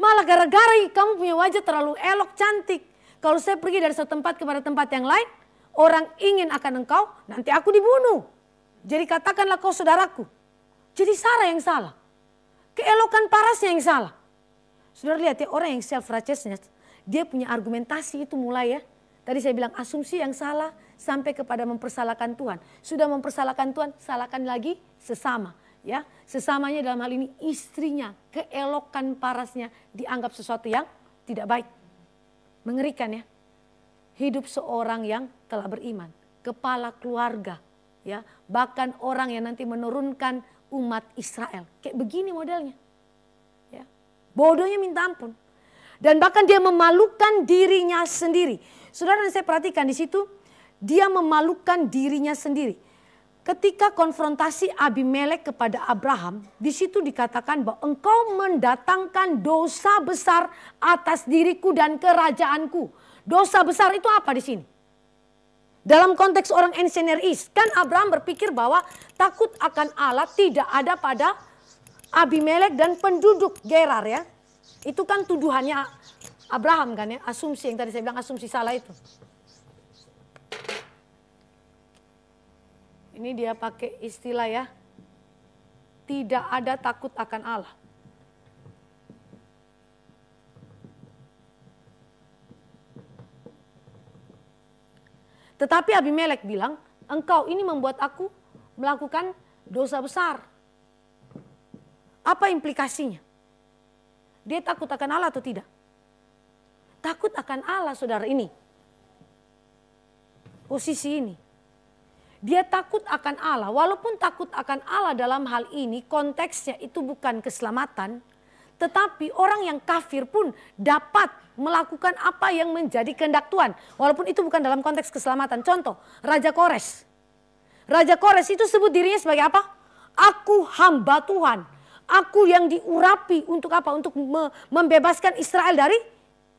Malah gara-gara kamu punya wajah terlalu elok, cantik. Kalau saya pergi dari satu tempat kepada tempat yang lain, orang ingin akan engkau, nanti aku dibunuh. Jadi katakanlah kau saudaraku. Jadi Sarah yang salah. Keelokan parasnya yang salah. Saudara lihat ya, orang yang self righteousness, dia punya argumentasi itu mulai ya. Tadi saya bilang asumsi yang salah sampai kepada mempersalahkan Tuhan. Sudah mempersalahkan Tuhan, salahkan lagi sesama. Ya, sesamanya dalam hal ini istrinya, keelokan parasnya dianggap sesuatu yang tidak baik. Mengerikan ya. Hidup seorang yang telah beriman, kepala keluarga, ya, bahkan orang yang nanti menurunkan umat Israel. Kayak begini modelnya. Ya. Bodohnya minta ampun. Dan bahkan dia memalukan dirinya sendiri. Saudara, saya perhatikan di situ, dia memalukan dirinya sendiri. Ketika konfrontasi Abimelek kepada Abraham, di situ dikatakan bahwa engkau mendatangkan dosa besar atas diriku dan kerajaanku. Dosa besar itu apa di sini? Dalam konteks orang Engineer Is, kan Abraham berpikir bahwa takut akan Allah tidak ada pada Abimelek dan penduduk Gerar ya. Itu kan tuduhannya Abraham kan ya, asumsi yang tadi saya bilang asumsi salah itu. Ini dia pakai istilah ya, tidak ada takut akan Allah. Tetapi Abimelek bilang, engkau ini membuat aku melakukan dosa besar. Apa implikasinya? Dia takut akan Allah atau tidak? Takut akan Allah saudara ini. Posisi ini. Dia takut akan Allah, walaupun takut akan Allah dalam hal ini konteksnya itu bukan keselamatan. Tetapi orang yang kafir pun dapat melakukan apa yang menjadi kehendak Tuhan. Walaupun itu bukan dalam konteks keselamatan. Contoh, Raja Kores. Raja Kores itu sebut dirinya sebagai apa? Aku hamba Tuhan. Aku yang diurapi untuk apa? Untuk membebaskan Israel dari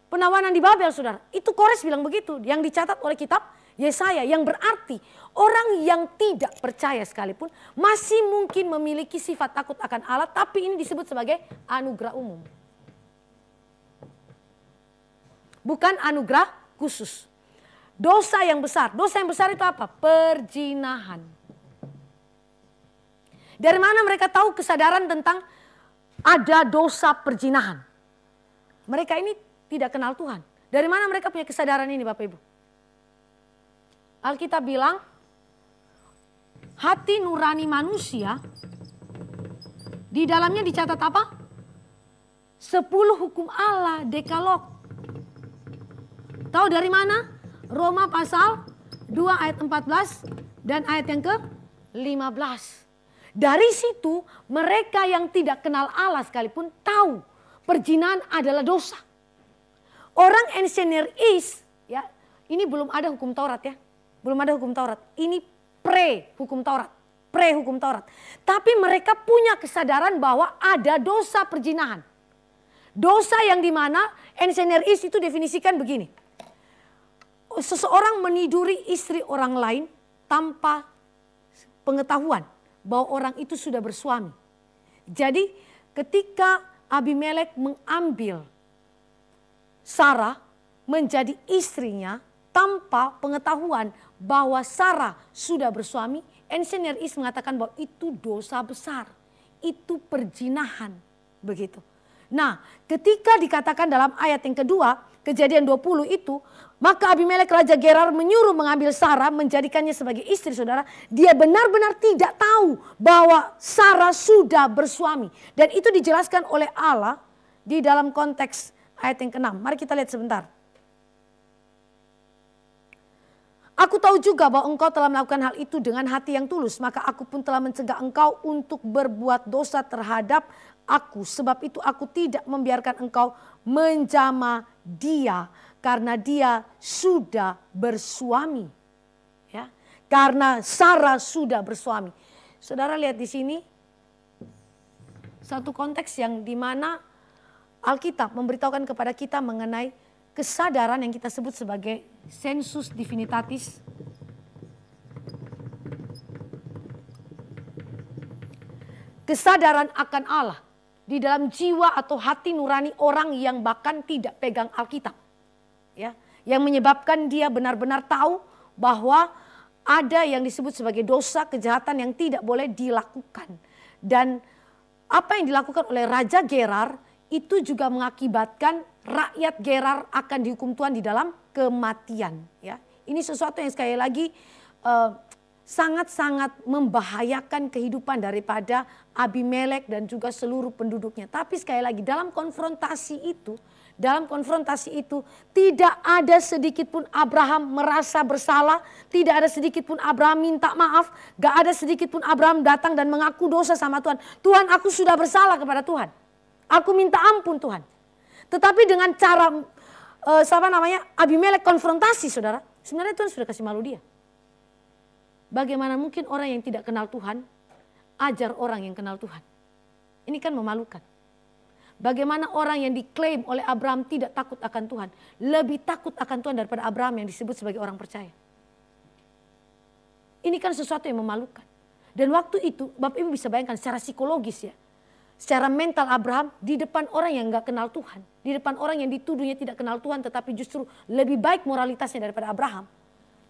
penawanan di Babel saudara. Itu Kores bilang begitu. Yang dicatat oleh kitab Yesaya, yang berarti orang yang tidak percaya sekalipun masih mungkin memiliki sifat takut akan Allah, tapi ini disebut sebagai anugerah umum. Bukan anugerah khusus. Dosa yang besar itu apa? Perzinahan. Dari mana mereka tahu kesadaran tentang ada dosa perzinahan? Mereka ini tidak kenal Tuhan. Dari mana mereka punya kesadaran ini Bapak Ibu? Alkitab bilang, hati nurani manusia, di dalamnya dicatat apa? 10 hukum Allah, dekalog. Tahu dari mana? Roma pasal 2 ayat 14 dan ayat yang ke-15. Dari situ mereka yang tidak kenal Allah sekalipun tahu perzinahan adalah dosa. Orang ancient Near East, ya, ini belum ada hukum Taurat ya. Belum ada hukum Taurat. Ini pre-hukum Taurat. Pre-hukum Taurat. Tapi mereka punya kesadaran bahwa ada dosa perzinahan. Dosa yang dimana ancient Near East itu definisikan begini. Seseorang meniduri istri orang lain tanpa pengetahuan bahwa orang itu sudah bersuami. Jadi ketika Abimelek mengambil Sarah menjadi istrinya tanpa pengetahuan bahwa Sarah sudah bersuami, ancient Near East mengatakan bahwa itu dosa besar, itu perzinahan, begitu. Nah, ketika dikatakan dalam ayat yang kedua, Kejadian 20 itu, maka Abimelek Raja Gerar menyuruh mengambil Sarah, menjadikannya sebagai istri, saudara. Dia benar-benar tidak tahu bahwa Sarah sudah bersuami. Dan itu dijelaskan oleh Allah di dalam konteks ayat yang ke-6. Mari kita lihat sebentar. Aku tahu juga bahwa engkau telah melakukan hal itu dengan hati yang tulus. Maka aku pun telah mencegah engkau untuk berbuat dosa terhadap aku. Sebab itu aku tidak membiarkan engkau menjamah dia. Karena dia sudah bersuami. Ya, karena Sarah sudah bersuami. Saudara lihat di sini. Satu konteks yang dimana Alkitab memberitahukan kepada kita mengenai kesadaran yang kita sebut sebagai sensus divinitatis. Kesadaran akan Allah di dalam jiwa atau hati nurani orang yang bahkan tidak pegang Alkitab. Ya, yang menyebabkan dia benar-benar tahu bahwa ada yang disebut sebagai dosa kejahatan yang tidak boleh dilakukan. Dan apa yang dilakukan oleh Raja Gerar itu juga mengakibatkan rakyat Gerar akan dihukum Tuhan di dalam kematian. Ya, ini sesuatu yang sekali lagi sangat-sangat membahayakan kehidupan daripada Abimelek dan juga seluruh penduduknya. Tapi sekali lagi dalam konfrontasi itu tidak ada sedikit pun Abraham merasa bersalah, tidak ada sedikit pun Abraham minta maaf, gak ada sedikit pun Abraham datang dan mengaku dosa sama Tuhan. Tuhan, aku sudah bersalah kepada Tuhan. Aku minta ampun Tuhan. Tetapi dengan cara Abimelek konfrontasi, saudara, sebenarnya Tuhan sudah kasih malu dia. Bagaimana mungkin orang yang tidak kenal Tuhan ajar orang yang kenal Tuhan? Ini kan memalukan. Bagaimana orang yang diklaim oleh Abraham tidak takut akan Tuhan, lebih takut akan Tuhan daripada Abraham yang disebut sebagai orang percaya. Ini kan sesuatu yang memalukan. Dan waktu itu Bapak Ibu bisa bayangkan secara psikologis ya. Secara mental Abraham di depan orang yang gak kenal Tuhan. Di depan orang yang dituduhnya tidak kenal Tuhan tetapi justru lebih baik moralitasnya daripada Abraham.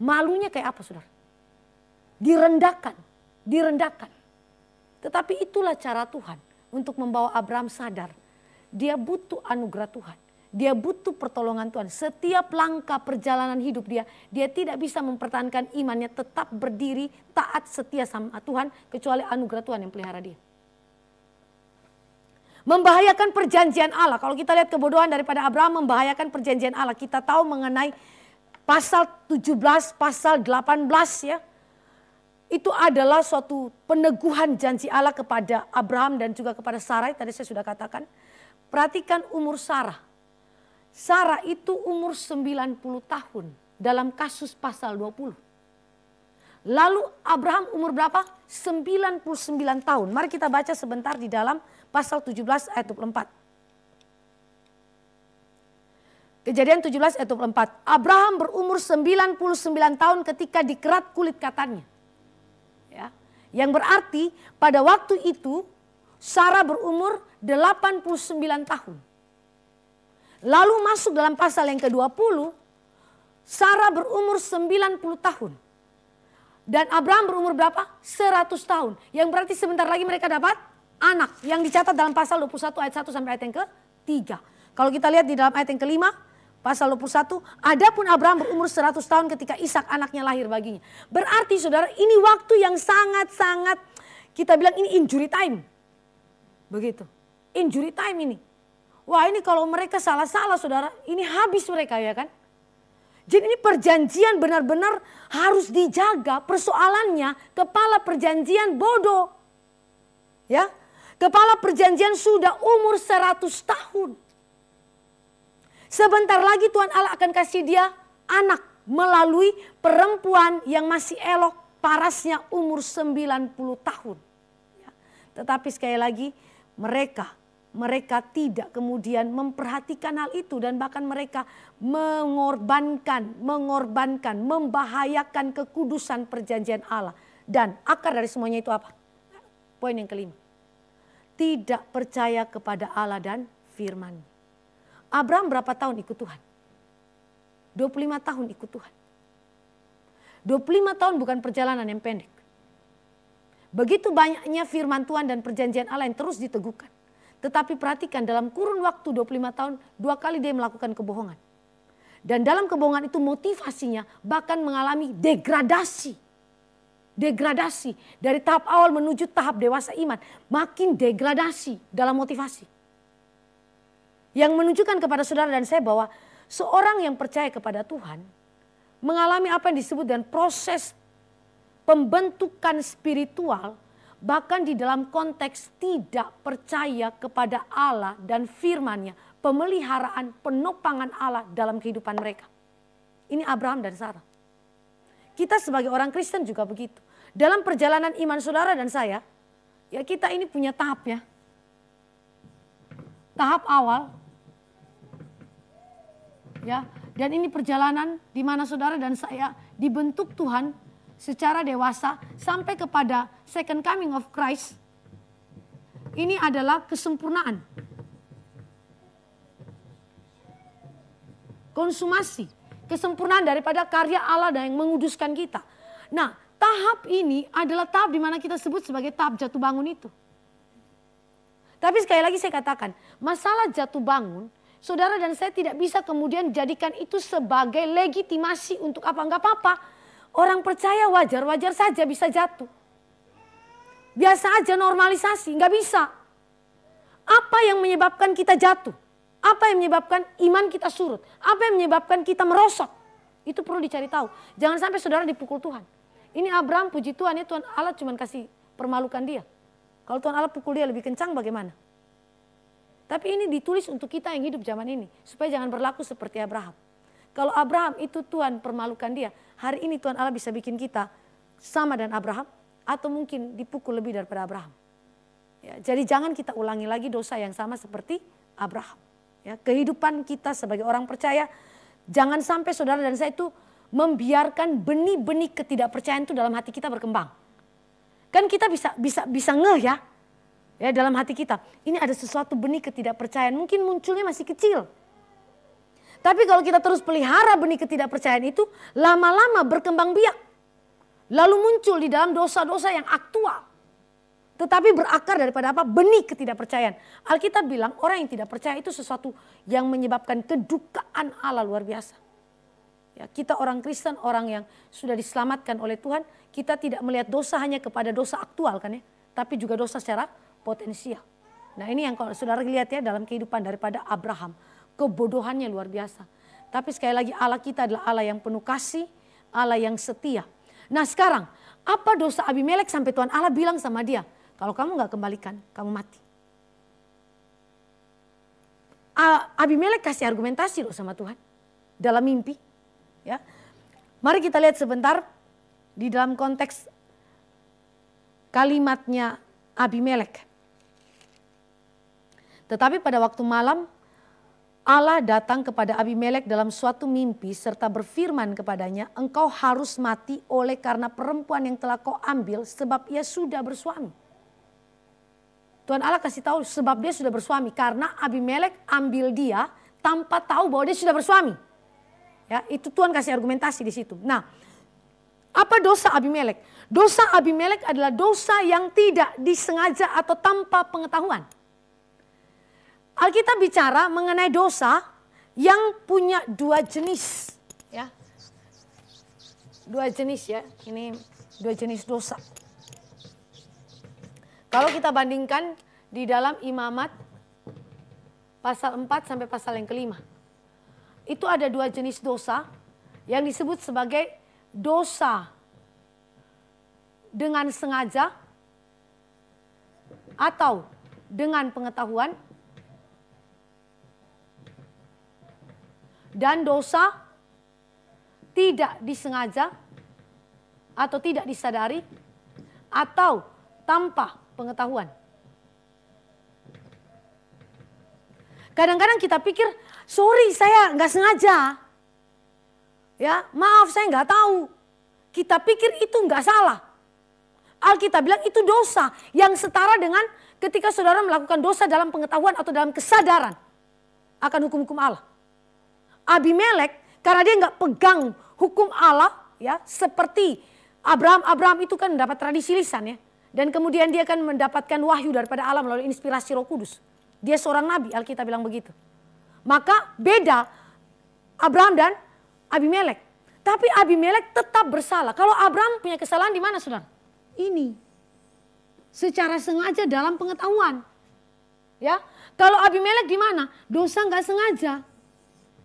Malunya kayak apa saudara? Direndahkan. Tetapi itulah cara Tuhan untuk membawa Abraham sadar. Dia butuh anugerah Tuhan. Dia butuh pertolongan Tuhan. Setiap langkah perjalanan hidup dia tidak bisa mempertahankan imannya tetap berdiri taat setia sama Tuhan kecuali anugerah Tuhan yang pelihara dia. Membahayakan perjanjian Allah. Kalau kita lihat kebodohan daripada Abraham membahayakan perjanjian Allah. Kita tahu mengenai pasal 17, pasal 18 ya. Itu adalah suatu peneguhan janji Allah kepada Abraham dan juga kepada Sarai. Tadi saya sudah katakan. Perhatikan umur Sarah. Sarah itu umur 90 tahun dalam kasus pasal 20. Lalu Abraham umur berapa? 99 tahun. Mari kita baca sebentar di dalam pasal 17 ayat 24. Kejadian 17 ayat 24. Abraham berumur 99 tahun ketika dikerat kulit katannya. Ya. Yang berarti pada waktu itu Sarah berumur 89 tahun. Lalu masuk dalam pasal yang ke-20, Sarah berumur 90 tahun. Dan Abraham berumur berapa? 100 tahun. Yang berarti sebentar lagi mereka dapat anak. Yang dicatat dalam pasal 21 ayat 1 sampai ayat yang ke-3. Kalau kita lihat di dalam ayat yang ke-5, pasal 21, adapun Abraham berumur 100 tahun ketika Ishak anaknya lahir baginya. Berarti saudara ini waktu yang sangat-sangat kita bilang ini injury time. Begitu. Injury time ini. Wah ini kalau mereka salah-salah saudara, ini habis mereka ya kan. Jadi ini perjanjian benar-benar harus dijaga. Persoalannya kepala perjanjian bodoh. Ya, kepala perjanjian sudah umur 100 tahun. Sebentar lagi Tuhan Allah akan kasih dia anak melalui perempuan yang masih elok, parasnya umur 90 tahun. Ya. Tetapi sekali lagi mereka tidak kemudian memperhatikan hal itu dan bahkan mereka mengorbankan, membahayakan kekudusan perjanjian Allah. Dan akar dari semuanya itu apa? Poin yang kelima. Tidak percaya kepada Allah dan firman. Abraham berapa tahun ikut Tuhan? 25 tahun ikut Tuhan. 25 tahun bukan perjalanan yang pendek. Begitu banyaknya firman Tuhan dan perjanjian Allah yang terus diteguhkan. Tetapi perhatikan dalam kurun waktu 25 tahun 2 kali dia melakukan kebohongan. Dan dalam kebohongan itu motivasinya bahkan mengalami degradasi. Degradasi dari tahap awal menuju tahap dewasa iman. Makin degradasi dalam motivasi. Yang menunjukkan kepada saudara dan saya bahwa seorang yang percaya kepada Tuhan mengalami apa yang disebut dengan proses pembentukan spiritual. Bahkan di dalam konteks tidak percaya kepada Allah dan firman-Nya. Pemeliharaan, penopangan Allah dalam kehidupan mereka. Ini Abraham dan Sarah. Kita sebagai orang Kristen juga begitu. Dalam perjalanan iman saudara dan saya, ya kita ini punya tahapnya. Tahap awal. Ya, dan ini perjalanan di mana saudara dan saya dibentuk Tuhan secara dewasa sampai kepada second coming of Christ. Ini adalah kesempurnaan. Konsumasi. Kesempurnaan daripada karya Allah dan yang menguduskan kita. Nah, tahap ini adalah tahap di mana kita sebut sebagai tahap jatuh bangun itu. Tapi sekali lagi saya katakan, masalah jatuh bangun, saudara dan saya tidak bisa kemudian jadikan itu sebagai legitimasi untuk apa, enggak apa-apa. Orang percaya wajar-wajar saja bisa jatuh. Biasa aja normalisasi, nggak bisa. Apa yang menyebabkan kita jatuh? Apa yang menyebabkan iman kita surut? Apa yang menyebabkan kita merosot? Itu perlu dicari tahu. Jangan sampai saudara dipukul Tuhan. Ini Abraham, puji Tuhan ya, Tuhan Allah cuma kasih permalukan dia. Kalau Tuhan Allah pukul dia lebih kencang bagaimana? Tapi ini ditulis untuk kita yang hidup zaman ini. Supaya jangan berlaku seperti Abraham. Kalau Abraham itu Tuhan permalukan dia, hari ini Tuhan Allah bisa bikin kita sama dengan Abraham atau mungkin dipukul lebih daripada Abraham. Ya, jadi jangan kita ulangi lagi dosa yang sama seperti Abraham. Ya, kehidupan kita sebagai orang percaya, jangan sampai saudara dan saya itu membiarkan benih-benih ketidakpercayaan itu dalam hati kita berkembang. Kan kita bisa ngeh ya dalam hati kita. Ini ada sesuatu benih ketidakpercayaan, mungkin munculnya masih kecil. Tapi kalau kita terus pelihara benih ketidakpercayaan itu, lama-lama berkembang biak. Lalu muncul di dalam dosa-dosa yang aktual. Tetapi berakar daripada apa? Benih ketidakpercayaan. Alkitab bilang orang yang tidak percaya itu sesuatu yang menyebabkan kedukaan Allah luar biasa. Ya, kita orang Kristen, orang yang sudah diselamatkan oleh Tuhan, kita tidak melihat dosa hanya kepada dosa aktual kan ya. Tapi juga dosa secara potensial. Nah ini yang kalau saudara lihat ya dalam kehidupan daripada Abraham. Kebodohannya luar biasa. Tapi sekali lagi Allah kita adalah Allah yang penuh kasih, Allah yang setia. Nah sekarang, apa dosa Abimelek sampai Tuhan Allah bilang sama dia, kalau kamu gak kembalikan, kamu mati. Abimelek kasih argumentasi loh sama Tuhan, dalam mimpi. Ya, mari kita lihat sebentar di dalam konteks kalimatnya Abimelek. Tetapi pada waktu malam, Allah datang kepada Abimelek dalam suatu mimpi serta berfirman kepadanya, engkau harus mati oleh karena perempuan yang telah kau ambil sebab ia sudah bersuami. Tuhan Allah kasih tahu sebab dia sudah bersuami karena Abimelek ambil dia tanpa tahu bahwa dia sudah bersuami. Ya, itu Tuhan kasih argumentasi di situ. Nah, apa dosa Abimelek? Dosa Abimelek adalah dosa yang tidak disengaja atau tanpa pengetahuan. Alkitab bicara mengenai dosa yang punya dua jenis, ya. Dua jenis ya, ini dua jenis dosa. Kalau kita bandingkan di dalam Imamat pasal 4 sampai pasal yang kelima. Itu ada dua jenis dosa yang disebut sebagai dosa dengan sengaja atau dengan pengetahuan, dan dosa tidak disengaja atau tidak disadari atau tanpa pengetahuan. Kadang-kadang kita pikir, sorry saya nggak sengaja. Ya, maaf saya nggak tahu. Kita pikir itu nggak salah. Alkitab bilang itu dosa yang setara dengan ketika saudara melakukan dosa dalam pengetahuan atau dalam kesadaran akan hukum-hukum Allah. Abimelek karena dia nggak pegang hukum Allah, ya, seperti Abraham itu kan mendapat tradisi lisan, ya, dan kemudian dia kan mendapatkan wahyu daripada Allah melalui inspirasi Roh Kudus. Dia seorang nabi, Alkitab bilang begitu. Maka beda Abraham dan Abimelek. Tapi Abimelek tetap bersalah. Kalau Abraham punya kesalahan di mana, saudara? Ini secara sengaja dalam pengetahuan, ya. Kalau Abimelek di mana? Dosa nggak sengaja,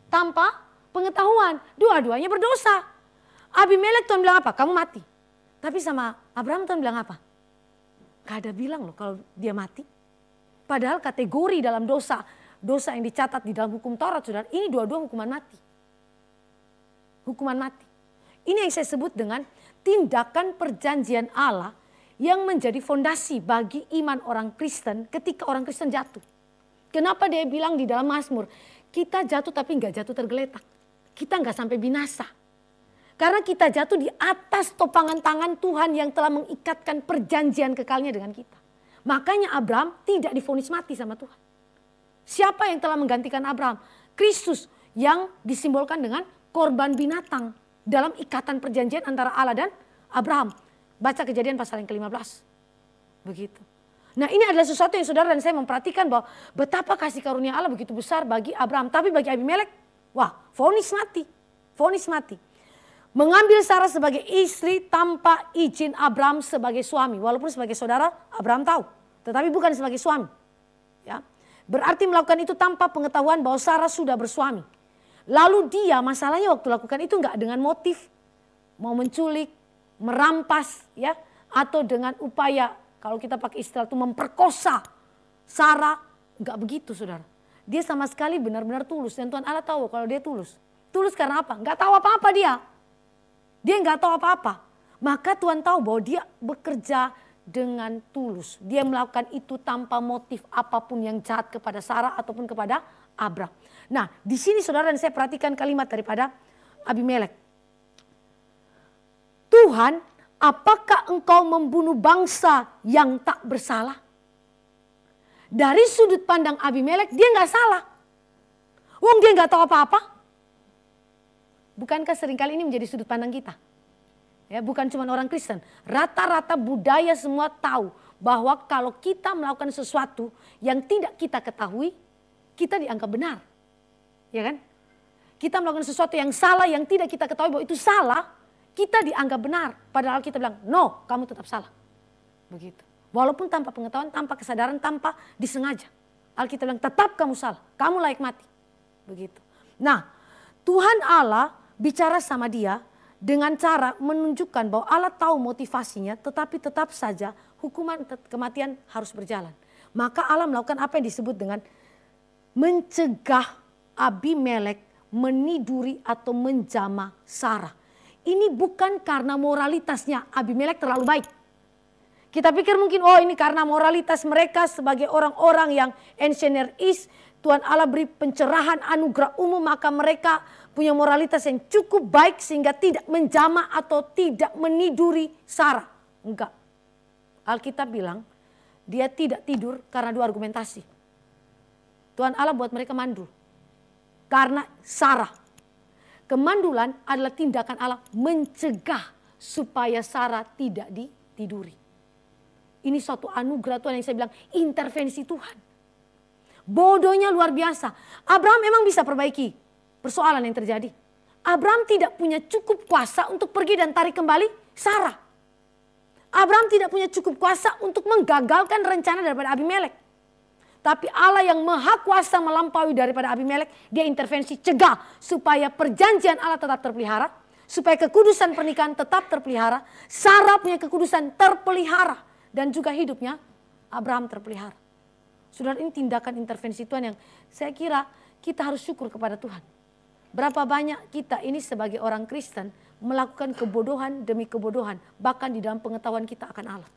tanpa pengetahuan. Dua-duanya berdosa. Abimelek Tuhan bilang apa? Kamu mati. Tapi sama Abraham Tuhan bilang apa? Gak ada bilang loh kalau dia mati. Padahal kategori dalam dosa yang dicatat di dalam hukum Taurat, saudara, ini dua-dua hukuman mati. Hukuman mati. Ini yang saya sebut dengan tindakan perjanjian Allah yang menjadi fondasi bagi iman orang Kristen ketika orang Kristen jatuh. Kenapa dia bilang di dalam Mazmur, kita jatuh tapi nggak jatuh tergeletak. Kita nggak sampai binasa. Karena kita jatuh di atas topangan tangan Tuhan yang telah mengikatkan perjanjian kekalnya dengan kita. Makanya Abraham tidak divonis mati sama Tuhan. Siapa yang telah menggantikan Abraham? Kristus yang disimbolkan dengan korban binatang dalam ikatan perjanjian antara Allah dan Abraham. Baca Kejadian pasal yang ke-15. Begitu. Nah, ini adalah sesuatu yang saudara dan saya memperhatikan bahwa betapa kasih karunia Allah begitu besar bagi Abraham. Tapi bagi Abimelek, wah, vonis mati. Vonis mati. Mengambil Sarah sebagai istri tanpa izin Abraham sebagai suami. Walaupun sebagai saudara Abraham tahu. Tetapi bukan sebagai suami. Ya. Berarti melakukan itu tanpa pengetahuan bahwa Sarah sudah bersuami. Lalu dia masalahnya waktu lakukan itu enggak dengan motif mau menculik, merampas, ya, atau dengan upaya kalau kita pakai istilah itu memperkosa Sarah. Enggak begitu, saudara. Dia sama sekali benar-benar tulus dan Tuhan Allah tahu kalau dia tulus. Tulus karena apa? Enggak tahu apa-apa dia. Dia enggak tahu apa-apa. Maka Tuhan tahu bahwa dia bekerja dengan tulus. Dia melakukan itu tanpa motif apapun yang jahat kepada Sarah ataupun kepada Abraham. Nah, di sini saudara dan saya perhatikan kalimat daripada Abimelek. Tuhan, apakah engkau membunuh bangsa yang tak bersalah? Dari sudut pandang Abimelek dia nggak salah. Wong dia nggak tahu apa-apa. Bukankah seringkali ini menjadi sudut pandang kita? Ya, bukan cuma orang Kristen. Rata-rata budaya semua tahu bahwa kalau kita melakukan sesuatu yang tidak kita ketahui, kita dianggap benar. Ya kan? Kita melakukan sesuatu yang salah yang tidak kita ketahui bahwa itu salah, kita dianggap benar. Padahal kita bilang, no, kamu tetap salah. Begitu. Walaupun tanpa pengetahuan, tanpa kesadaran, tanpa disengaja. Alkitab bilang, tetap kamu salah, kamu layak mati. Begitu. Nah, Tuhan Allah bicara sama dia dengan cara menunjukkan bahwa Allah tahu motivasinya, tetapi tetap saja hukuman kematian harus berjalan. Maka Allah melakukan apa yang disebut dengan mencegah Abimelek meniduri atau menjamah Sarah. Ini bukan karena moralitasnya Abimelek terlalu baik. Kita pikir mungkin ini karena moralitas mereka sebagai orang-orang yang ancient Near East, Tuhan Allah beri pencerahan anugerah umum maka mereka punya moralitas yang cukup baik sehingga tidak menjamah atau tidak meniduri Sarah. Enggak. Alkitab bilang dia tidak tidur karena dua argumentasi. Tuhan Allah buat mereka mandul. Karena Sarah. Kemandulan adalah tindakan Allah mencegah supaya Sarah tidak ditiduri. Ini suatu anugerah Tuhan yang saya bilang intervensi Tuhan. Bodohnya luar biasa. Abraham memang bisa perbaiki persoalan yang terjadi. Abraham tidak punya cukup kuasa untuk pergi dan tarik kembali Sarah. Abraham tidak punya cukup kuasa untuk menggagalkan rencana daripada Abimelek. Tapi Allah yang maha kuasa melampaui daripada Abimelek, dia intervensi cegah supaya perjanjian Allah tetap terpelihara. Supaya kekudusan pernikahan tetap terpelihara. Sarah punya kekudusan terpelihara. Dan juga hidupnya Abraham terpelihara. Saudara, ini tindakan intervensi Tuhan yang saya kira kita harus syukur kepada Tuhan. Berapa banyak kita ini sebagai orang Kristen melakukan kebodohan demi kebodohan. Bahkan di dalam pengetahuan kita akan Allah.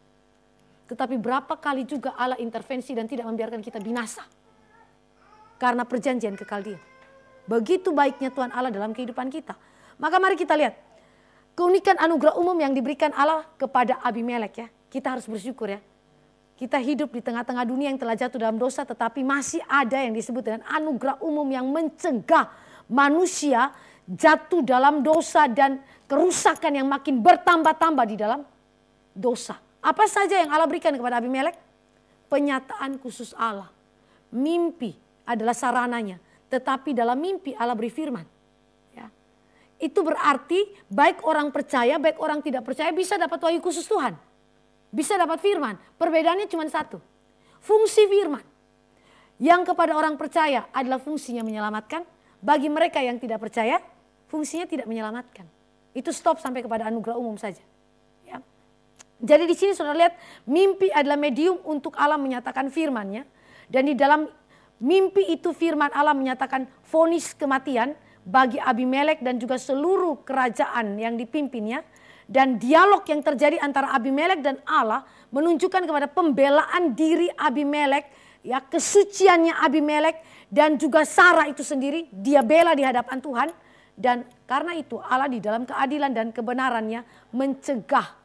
Tetapi berapa kali juga Allah intervensi dan tidak membiarkan kita binasa. Karena perjanjian kekal dia. Begitu baiknya Tuhan Allah dalam kehidupan kita. Maka mari kita lihat. Keunikan anugerah umum yang diberikan Allah kepada Abimelek ya. Kita harus bersyukur ya. Kita hidup di tengah-tengah dunia yang telah jatuh dalam dosa. Tetapi masih ada yang disebut dengan anugerah umum yang mencegah manusia jatuh dalam dosa dan kerusakan yang makin bertambah-tambah di dalam dosa. Apa saja yang Allah berikan kepada Abimelek? Penyataan khusus Allah. Mimpi adalah sarananya. Tetapi dalam mimpi Allah beri firman. Ya. Itu berarti baik orang percaya, baik orang tidak percaya bisa dapat wahyu khusus Tuhan. Bisa dapat firman. Perbedaannya cuma satu. Fungsi firman. Yang kepada orang percaya adalah fungsinya menyelamatkan. Bagi mereka yang tidak percaya, fungsinya tidak menyelamatkan. Itu stop sampai kepada anugerah umum saja. Jadi di sini saudara lihat mimpi adalah medium untuk Allah menyatakan firman-Nya. Dan di dalam mimpi itu firman Allah menyatakan vonis kematian bagi Abimelek dan juga seluruh kerajaan yang dipimpinnya. Dan dialog yang terjadi antara Abimelek dan Allah menunjukkan kepada pembelaan diri Abimelek, ya, kesuciannya Abimelek dan juga Sarah itu sendiri dia bela di hadapan Tuhan. Dan karena itu Allah di dalam keadilan dan kebenarannya mencegah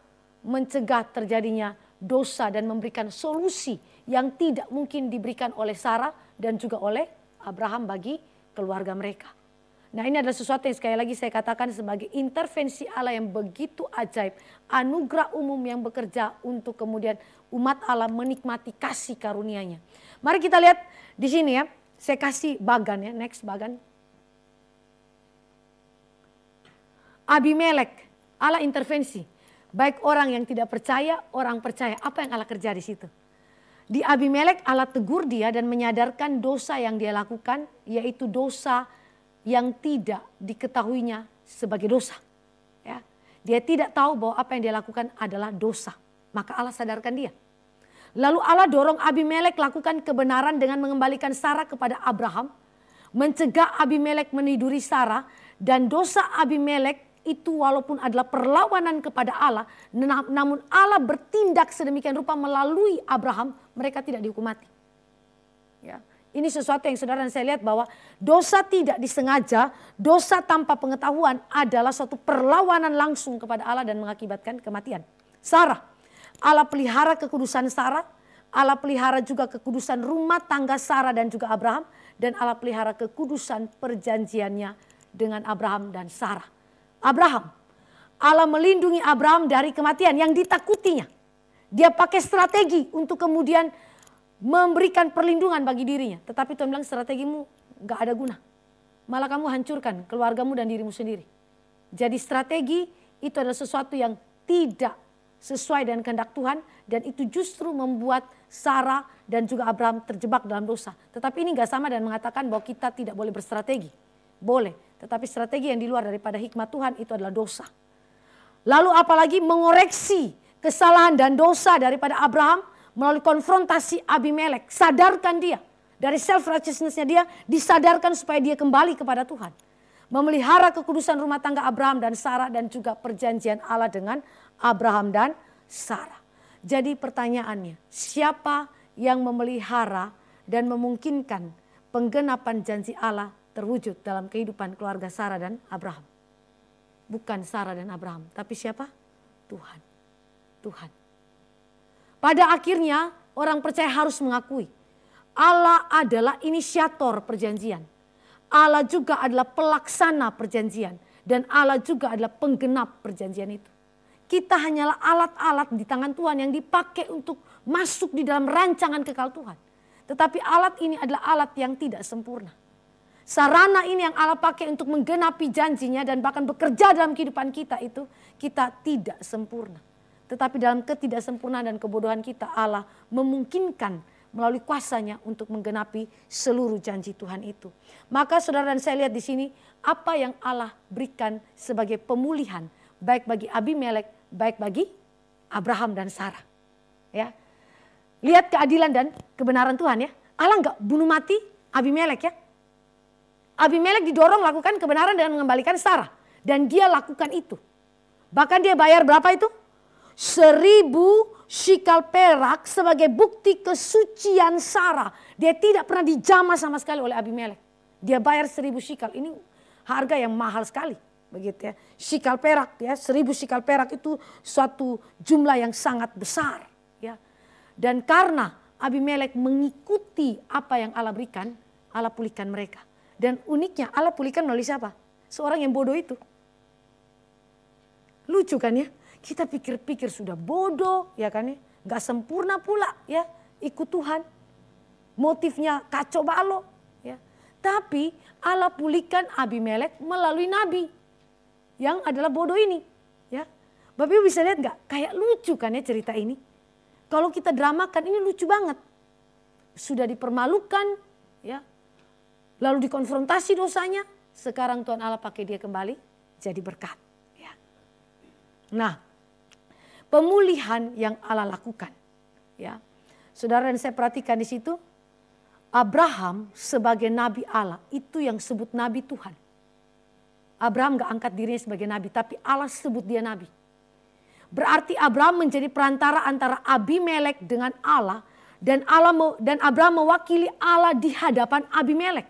terjadinya dosa dan memberikan solusi yang tidak mungkin diberikan oleh Sarah dan juga oleh Abraham bagi keluarga mereka. Nah, ini adalah sesuatu yang sekali lagi saya katakan sebagai intervensi Allah yang begitu ajaib. Anugerah umum yang bekerja untuk kemudian umat Allah menikmati kasih karunia-Nya. Mari kita lihat di sini ya. Saya kasih bagan ya, next bagan. Abimelek, Allah intervensi. Baik orang yang tidak percaya, orang percaya. Apa yang Allah kerja di situ? Di Abimelek Allah tegur dia dan menyadarkan dosa yang dia lakukan, yaitu dosa yang tidak diketahuinya sebagai dosa. Ya. Dia tidak tahu bahwa apa yang dia lakukan adalah dosa. Maka Allah sadarkan dia. Lalu Allah dorong Abimelek lakukan kebenaran dengan mengembalikan Sarah kepada Abraham. Mencegah Abimelek meniduri Sarah. Dan dosa Abimelek itu walaupun adalah perlawanan kepada Allah, namun Allah bertindak sedemikian rupa melalui Abraham, mereka tidak dihukum mati. Ya. Ini sesuatu yang saudara dan saya lihat bahwa dosa tidak disengaja, dosa tanpa pengetahuan adalah suatu perlawanan langsung kepada Allah dan mengakibatkan kematian. Sarah, Allah pelihara kekudusan Sarah, Allah pelihara juga kekudusan rumah tangga Sarah dan juga Abraham, dan Allah pelihara kekudusan perjanjiannya dengan Abraham dan Sarah. Abraham, Allah melindungi Abraham dari kematian yang ditakutinya. Dia pakai strategi untuk kemudian memberikan perlindungan bagi dirinya. Tetapi Tuhan bilang strategimu gak ada guna. Malah kamu hancurkan keluargamu dan dirimu sendiri. Jadi strategi itu adalah sesuatu yang tidak sesuai dengan kehendak Tuhan. Dan itu justru membuat Sarah dan juga Abraham terjebak dalam dosa. Tetapi ini gak sama dan mengatakan bahwa kita tidak boleh berstrategi. Boleh. Tetapi strategi yang di luar daripada hikmat Tuhan itu adalah dosa. Lalu apalagi mengoreksi kesalahan dan dosa daripada Abraham melalui konfrontasi Abimelek. Sadarkan dia. Dari self-righteousness-nya dia disadarkan supaya dia kembali kepada Tuhan. Memelihara kekudusan rumah tangga Abraham dan Sarah dan juga perjanjian Allah dengan Abraham dan Sarah. Jadi pertanyaannya, siapa yang memelihara dan memungkinkan penggenapan janji Allah terwujud dalam kehidupan keluarga Sarah dan Abraham? Bukan Sarah dan Abraham, tapi siapa? Tuhan. Tuhan. Pada akhirnya orang percaya harus mengakui Allah adalah inisiator perjanjian. Allah juga adalah pelaksana perjanjian. Dan Allah juga adalah penggenap perjanjian itu. Kita hanyalah alat-alat di tangan Tuhan yang dipakai untuk masuk di dalam rancangan kekal Tuhan. Tetapi alat ini adalah alat yang tidak sempurna. Sarana ini yang Allah pakai untuk menggenapi janjinya dan bahkan bekerja dalam kehidupan kita itu, kita tidak sempurna. Tetapi dalam ketidaksempurnaan dan kebodohan kita, Allah memungkinkan melalui kuasanya untuk menggenapi seluruh janji Tuhan itu. Maka saudara dan saya lihat di sini apa yang Allah berikan sebagai pemulihan baik bagi Abimelek, baik bagi Abraham dan Sarah. Ya. Lihat keadilan dan kebenaran Tuhan ya. Allah enggak bunuh mati Abimelek ya. Abimelek didorong lakukan kebenaran dengan mengembalikan Sarah. Dan dia lakukan itu. Bahkan dia bayar berapa itu? 1000 shikal perak sebagai bukti kesucian Sarah. Dia tidak pernah dijamah sama sekali oleh Abimelek. Dia bayar 1000 shikal. Ini harga yang mahal sekali. Begitu ya. Shikal perak ya. 1000 shikal perak itu suatu jumlah yang sangat besar. Ya. Dan karena Abimelek mengikuti apa yang Allah berikan, Allah pulihkan mereka. Dan uniknya Allah pulihkan melalui siapa? Seorang yang bodoh itu. Lucu kan ya? Kita pikir-pikir sudah bodoh ya kan ya. Gak sempurna pula ya ikut Tuhan. Motifnya kacau balau ya. Tapi Allah pulihkan Abimelek melalui nabi. Yang adalah bodoh ini ya. Bapak Ibu bisa lihat gak? Kayak lucu kan ya cerita ini. Kalau kita dramakan ini lucu banget. Sudah dipermalukan ya. Lalu dikonfrontasi dosanya. Sekarang Tuhan Allah pakai dia kembali jadi berkat. Nah, pemulihan yang Allah lakukan, ya, saudara dan saya perhatikan di situ, Abraham sebagai nabi Allah itu yang sebut nabi Tuhan. Abraham gak angkat dirinya sebagai nabi, tapi Allah sebut dia nabi. Berarti Abraham menjadi perantara antara Abimelek dengan Allah dan Abraham mewakili Allah di hadapan Abimelek.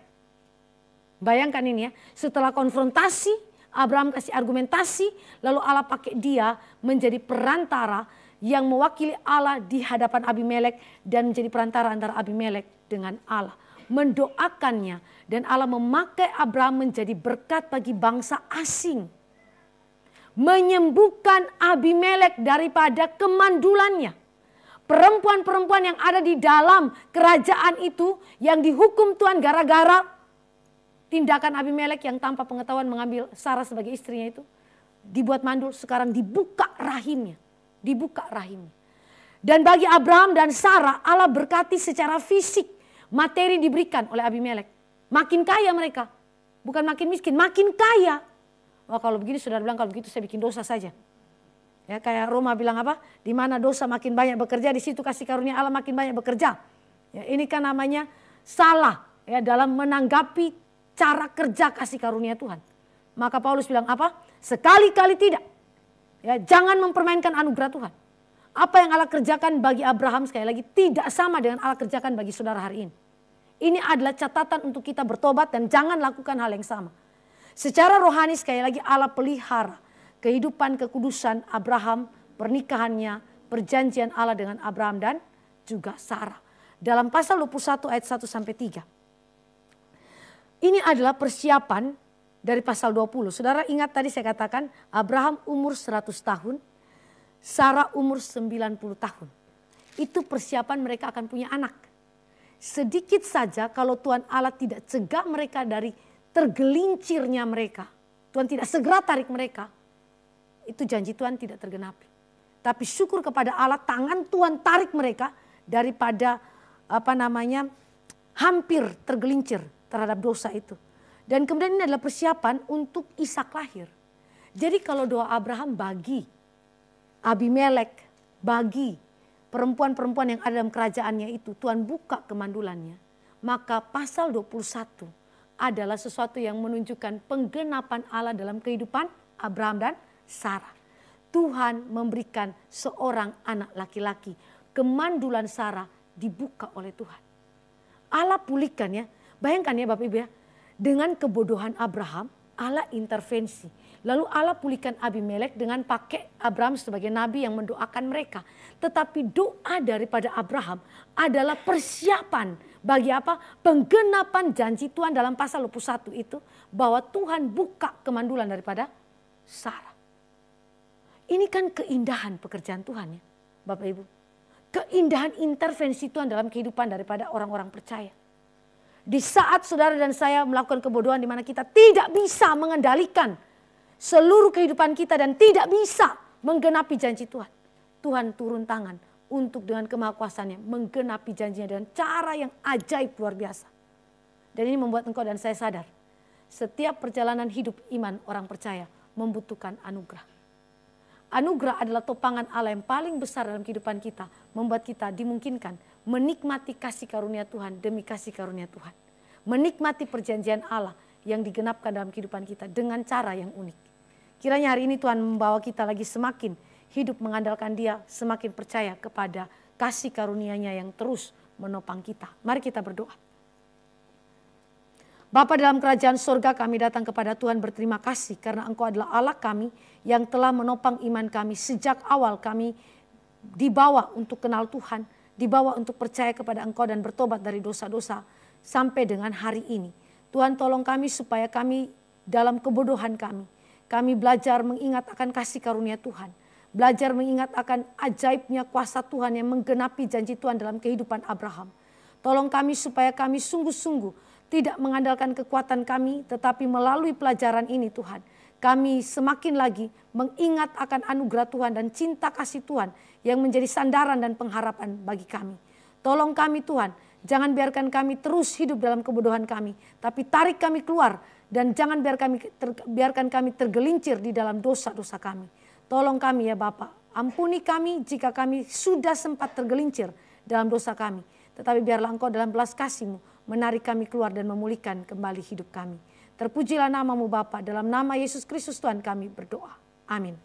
Bayangkan ini ya, setelah konfrontasi. Abraham kasih argumentasi, lalu Allah pakai dia menjadi perantara yang mewakili Allah di hadapan Abimelek dan menjadi perantara antara Abimelek dengan Allah. Mendoakannya dan Allah memakai Abraham menjadi berkat bagi bangsa asing. Menyembuhkan Abimelek daripada kemandulannya. Perempuan-perempuan yang ada di dalam kerajaan itu yang dihukum Tuhan gara-gara tindakan Abimelek yang tanpa pengetahuan mengambil Sarah sebagai istrinya itu. Dibuat mandul, sekarang dibuka rahimnya. Dibuka rahimnya. Dan bagi Abraham dan Sarah, Allah berkati secara fisik. Materi diberikan oleh Abimelek. Makin kaya mereka. Bukan makin miskin, makin kaya. Wah kalau begini saudara bilang, kalau begitu saya bikin dosa saja. Ya kayak Roma bilang apa? Di mana dosa makin banyak bekerja, di situ kasih karunia Allah makin banyak bekerja. Ya, ini kan namanya salah ya dalam menanggapi cara kerja kasih karunia Tuhan. Maka Paulus bilang apa? Sekali-kali tidak. Ya, jangan mempermainkan anugerah Tuhan. Apa yang Allah kerjakan bagi Abraham sekali lagi tidak sama dengan Allah kerjakan bagi saudara hari ini. Ini adalah catatan untuk kita bertobat dan jangan lakukan hal yang sama. Secara rohani sekali lagi Allah pelihara kehidupan kekudusan Abraham, pernikahannya, perjanjian Allah dengan Abraham dan juga Sarah. Dalam pasal 21 ayat 1 sampai 3. Ini adalah persiapan dari pasal 20. Saudara ingat tadi saya katakan Abraham umur 100 tahun, Sarah umur 90 tahun. Itu persiapan mereka akan punya anak. Sedikit saja kalau Tuhan Allah tidak cegah mereka dari tergelincirnya mereka. Tuhan tidak segera tarik mereka. Itu janji Tuhan tidak tergenapi. Tapi syukur kepada Allah tangan Tuhan tarik mereka daripada hampir tergelincir terhadap dosa itu. Dan kemudian ini adalah persiapan untuk Ishak lahir. Jadi kalau doa Abraham bagi Abimelek, bagi perempuan-perempuan yang ada dalam kerajaannya itu, Tuhan buka kemandulannya. Maka pasal 21 adalah sesuatu yang menunjukkan penggenapan Allah dalam kehidupan Abraham dan Sarah. Tuhan memberikan seorang anak laki-laki. Kemandulan Sarah dibuka oleh Tuhan. Allah pulihkan ya. Bayangkan ya Bapak Ibu ya, dengan kebodohan Abraham, Allah intervensi. Lalu Allah pulihkan Abimelek dengan pakai Abraham sebagai nabi yang mendoakan mereka. Tetapi doa daripada Abraham adalah persiapan bagi apa? Penggenapan janji Tuhan dalam pasal 21 itu. Bahwa Tuhan buka kemandulan daripada Sarah. Ini kan keindahan pekerjaan Tuhan ya Bapak Ibu. Keindahan intervensi Tuhan dalam kehidupan daripada orang-orang percaya. Di saat saudara dan saya melakukan kebodohan di mana kita tidak bisa mengendalikan seluruh kehidupan kita dan tidak bisa menggenapi janji Tuhan. Tuhan turun tangan untuk dengan kemahakuasaannya menggenapi janjinya dengan cara yang ajaib luar biasa. Dan ini membuat engkau dan saya sadar, setiap perjalanan hidup iman orang percaya membutuhkan anugerah. Anugerah adalah topangan Allah yang paling besar dalam kehidupan kita, membuat kita dimungkinkan menikmati kasih karunia Tuhan demi kasih karunia Tuhan. Menikmati perjanjian Allah yang digenapkan dalam kehidupan kita dengan cara yang unik. Kiranya hari ini Tuhan membawa kita lagi semakin hidup mengandalkan Dia, semakin percaya kepada kasih karunia-Nya yang terus menopang kita. Mari kita berdoa. Bapa dalam kerajaan surga, kami datang kepada Tuhan berterima kasih karena Engkau adalah Allah kami yang telah menopang iman kami sejak awal kami dibawa untuk kenal Tuhan, dibawa untuk percaya kepada Engkau dan bertobat dari dosa-dosa sampai dengan hari ini. Tuhan tolong kami supaya kami dalam kebodohan kami belajar mengingat akan kasih karunia Tuhan. Belajar mengingat akan ajaibnya kuasa Tuhan yang menggenapi janji Tuhan dalam kehidupan Abraham. Tolong kami supaya kami sungguh-sungguh tidak mengandalkan kekuatan kami, tetapi melalui pelajaran ini Tuhan, kami semakin lagi mengingat akan anugerah Tuhan dan cinta kasih Tuhan yang menjadi sandaran dan pengharapan bagi kami. Tolong kami Tuhan, jangan biarkan kami terus hidup dalam kebodohan kami, tapi tarik kami keluar dan jangan biarkan kami tergelincir di dalam dosa-dosa kami. Tolong kami ya Bapa, ampuni kami jika kami sudah sempat tergelincir dalam dosa kami. Tetapi biarlah Engkau dalam belas kasih-Mu menarik kami keluar dan memulihkan kembali hidup kami. Terpujilah nama-Mu Bapa, dalam nama Yesus Kristus Tuhan kami berdoa. Amin.